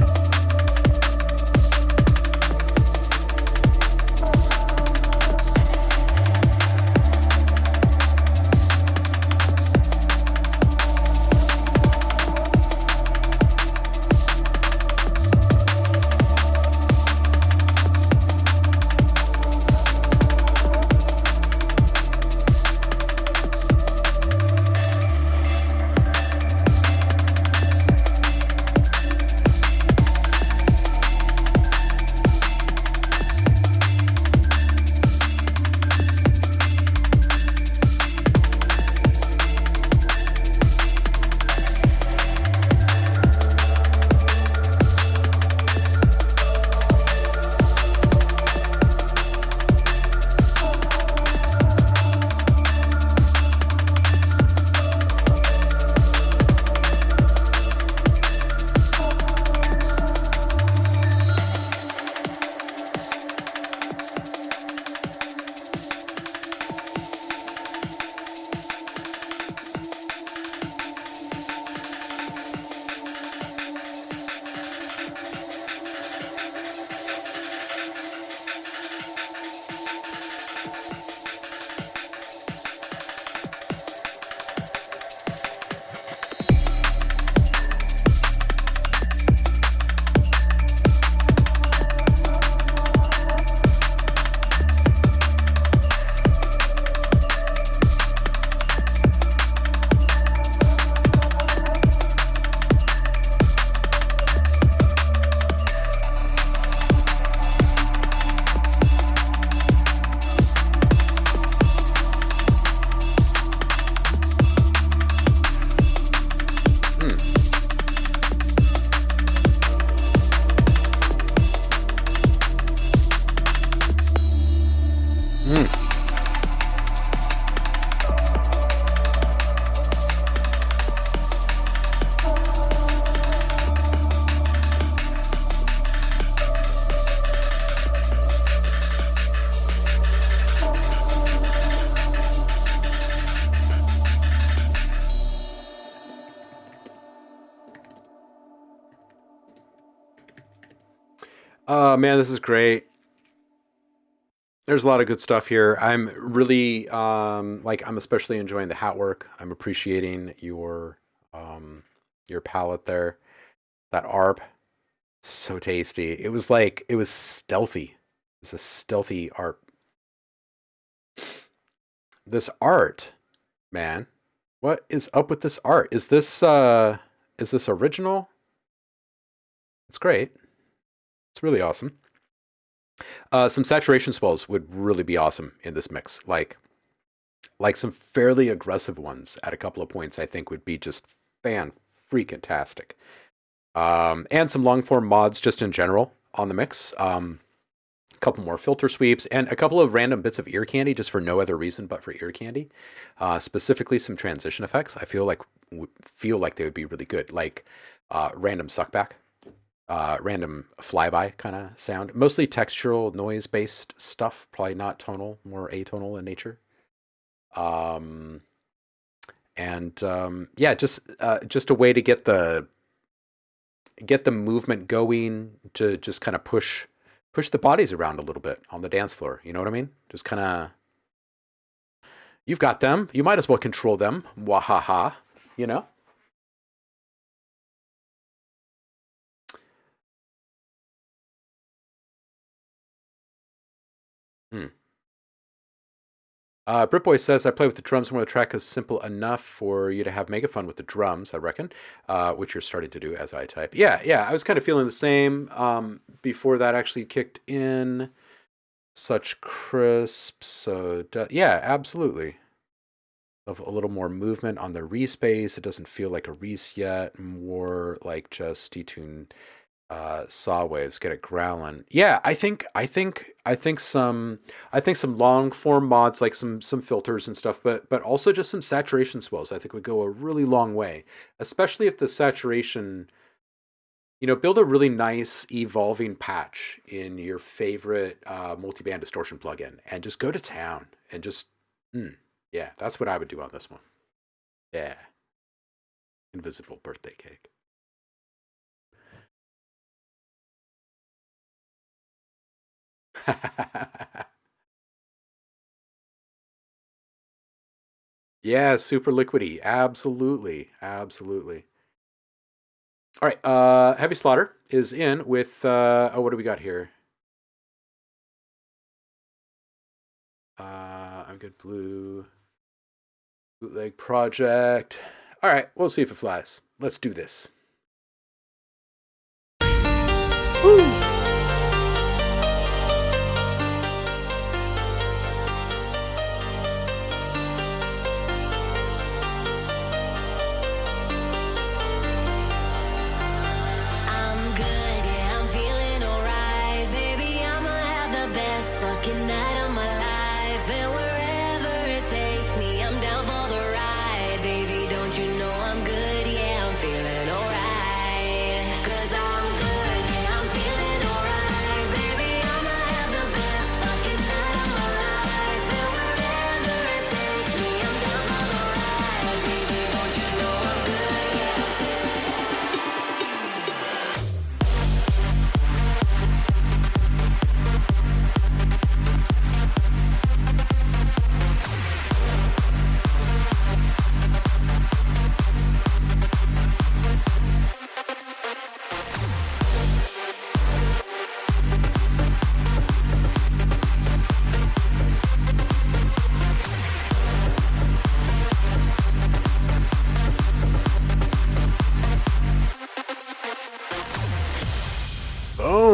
Oh man, this is great. There's a lot of good stuff here. I'm really I'm especially enjoying the hat work. I'm appreciating your palette there. That ARP, so tasty. It was stealthy. It was a stealthy ARP. This art, man. What is up with this art? Is this original? It's great. It's really awesome. Some saturation swells would really be awesome in this mix. Like some fairly aggressive ones at a couple of points, I think would be just fan-freaking-tastic. And some long-form mods just in general on the mix. A couple more filter sweeps, and a couple of random bits of ear candy just for no other reason but for ear candy. Specifically some transition effects. I feel like they would be really good. Like random suckback. Random flyby kind of sound. Mostly textural, noise-based stuff. Probably not tonal, more atonal in nature. Yeah, just a way to get the movement going, to just kind of push the bodies around a little bit on the dance floor. You know what I mean? Just kind of, you've got them. You might as well control them. Wahaha. You know? Britboy says, I play with the drums when the track is simple enough for you to have mega fun with the drums, I reckon, which you're starting to do as I type. Yeah, I was kind of feeling the same before that actually kicked in. such crisp. So yeah, absolutely. Of a little more movement on the respace. It doesn't feel like a res yet. More like just detune saw waves. Get it growling. Yeah, I think some long form mods, like some filters and stuff, but also just some saturation swells, I think would go a really long way, especially if the saturation, build a really nice evolving patch in your favorite multiband distortion plugin and just go to town and just yeah, that's what I would do on this one. Yeah. Invisible birthday cake. Yeah, super liquidy. Absolutely. Absolutely. All right. Heavy Slaughter is in with, what do we got here? I'm good. Blue. Bootleg Project. All right. We'll see if it flies. Let's do this. Woo!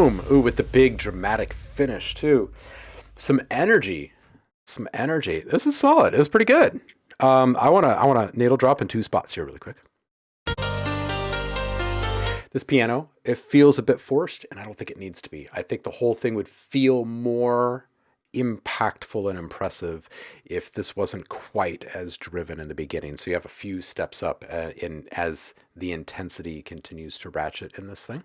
Boom! Ooh, with the big dramatic finish too. Some energy. This is solid. It was pretty good. I wanna needle drop in two spots here really quick. This piano, it feels a bit forced, and I don't think it needs to be. I think the whole thing would feel more impactful and impressive if this wasn't quite as driven in the beginning. So you have a few steps up as the intensity continues to ratchet in this thing.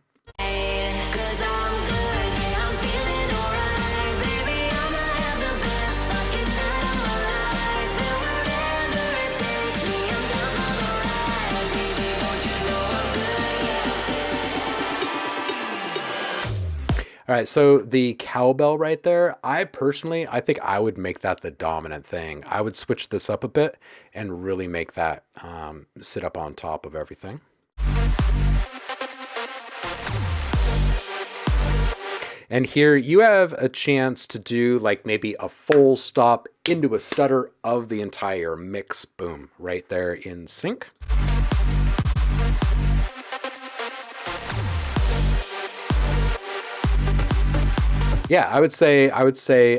All right, so the cowbell right there, I think I would make that the dominant thing. I would switch this up a bit and really make that sit up on top of everything. And here you have a chance to do like maybe a full stop into a stutter of the entire mix. Boom, right there in sync. Yeah, I would say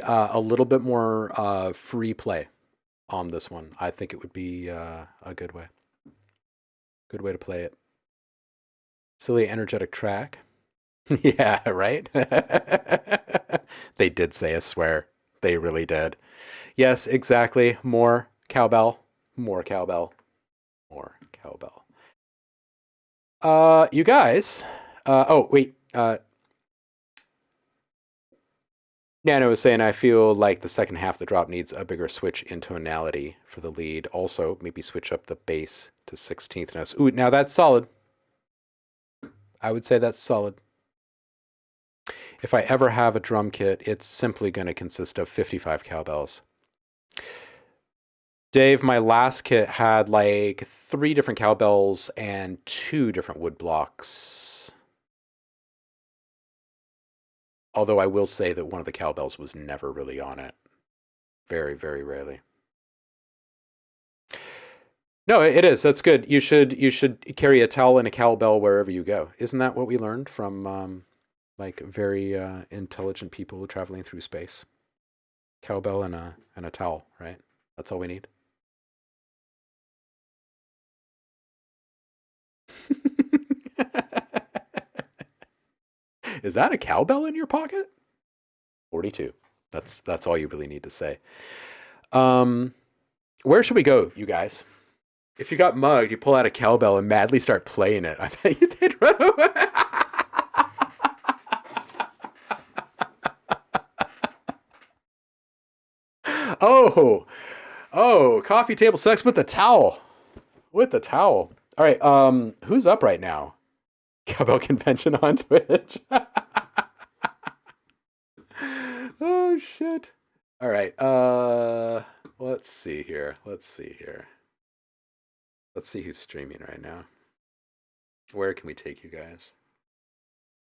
a little bit more free play on this one. I think it would be a good way. Good way to play it. Silly, energetic track. Yeah, right? They did say a swear. They really did. Yes, exactly. More cowbell. More cowbell. More cowbell. You guys. Oh, wait. Nano was saying, I feel like the second half of the drop needs a bigger switch in tonality for the lead. Also, maybe switch up the bass to 16th notes. Ooh, now that's solid. I would say that's solid. If I ever have a drum kit, it's simply going to consist of 55 cowbells. Dave, my last kit had like 3 different cowbells and 2 different wood blocks. Although I will say that one of the cowbells was never really on it. Very, very rarely. No, it is. That's good. You should carry a towel and a cowbell wherever you go. Isn't that what we learned from like very intelligent people traveling through space? Cowbell and a towel, right? That's all we need. Is that a cowbell in your pocket? 42. That's all you really need to say. Where should we go, you guys? If you got mugged, you pull out a cowbell and madly start playing it. I bet you they'd run away. Oh, coffee table sex with the towel. With the towel. All right, who's up right now? Cowbell Convention on Twitch. Oh, shit. All right, let's see here. Let's see who's streaming right now. Where can we take you guys?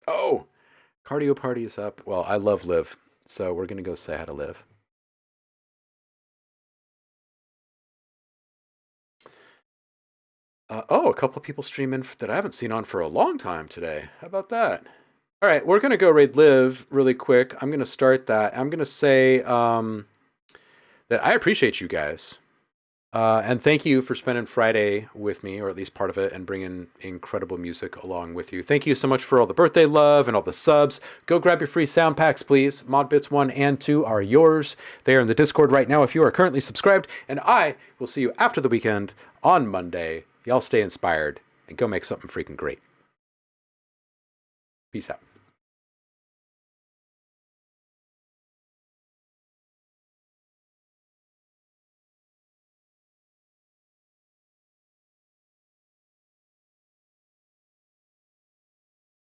Oh, cardio party is up. Well, I love Liv, so we're going to go say hi to Liv. Oh, a couple of people streaming that I haven't seen on for a long time today. How about that? All right, we're going to go raid Liv really quick. I'm going to start that. I'm going to say that I appreciate you guys. And thank you for spending Friday with me, or at least part of it, and bringing incredible music along with you. Thank you so much for all the birthday love and all the subs. Go grab your free sound packs, please. Modbits 1 and 2 are yours. They are in the Discord right now if you are currently subscribed. And I will see you after the weekend on Monday. Y'all stay inspired and go make something freaking great. Peace out.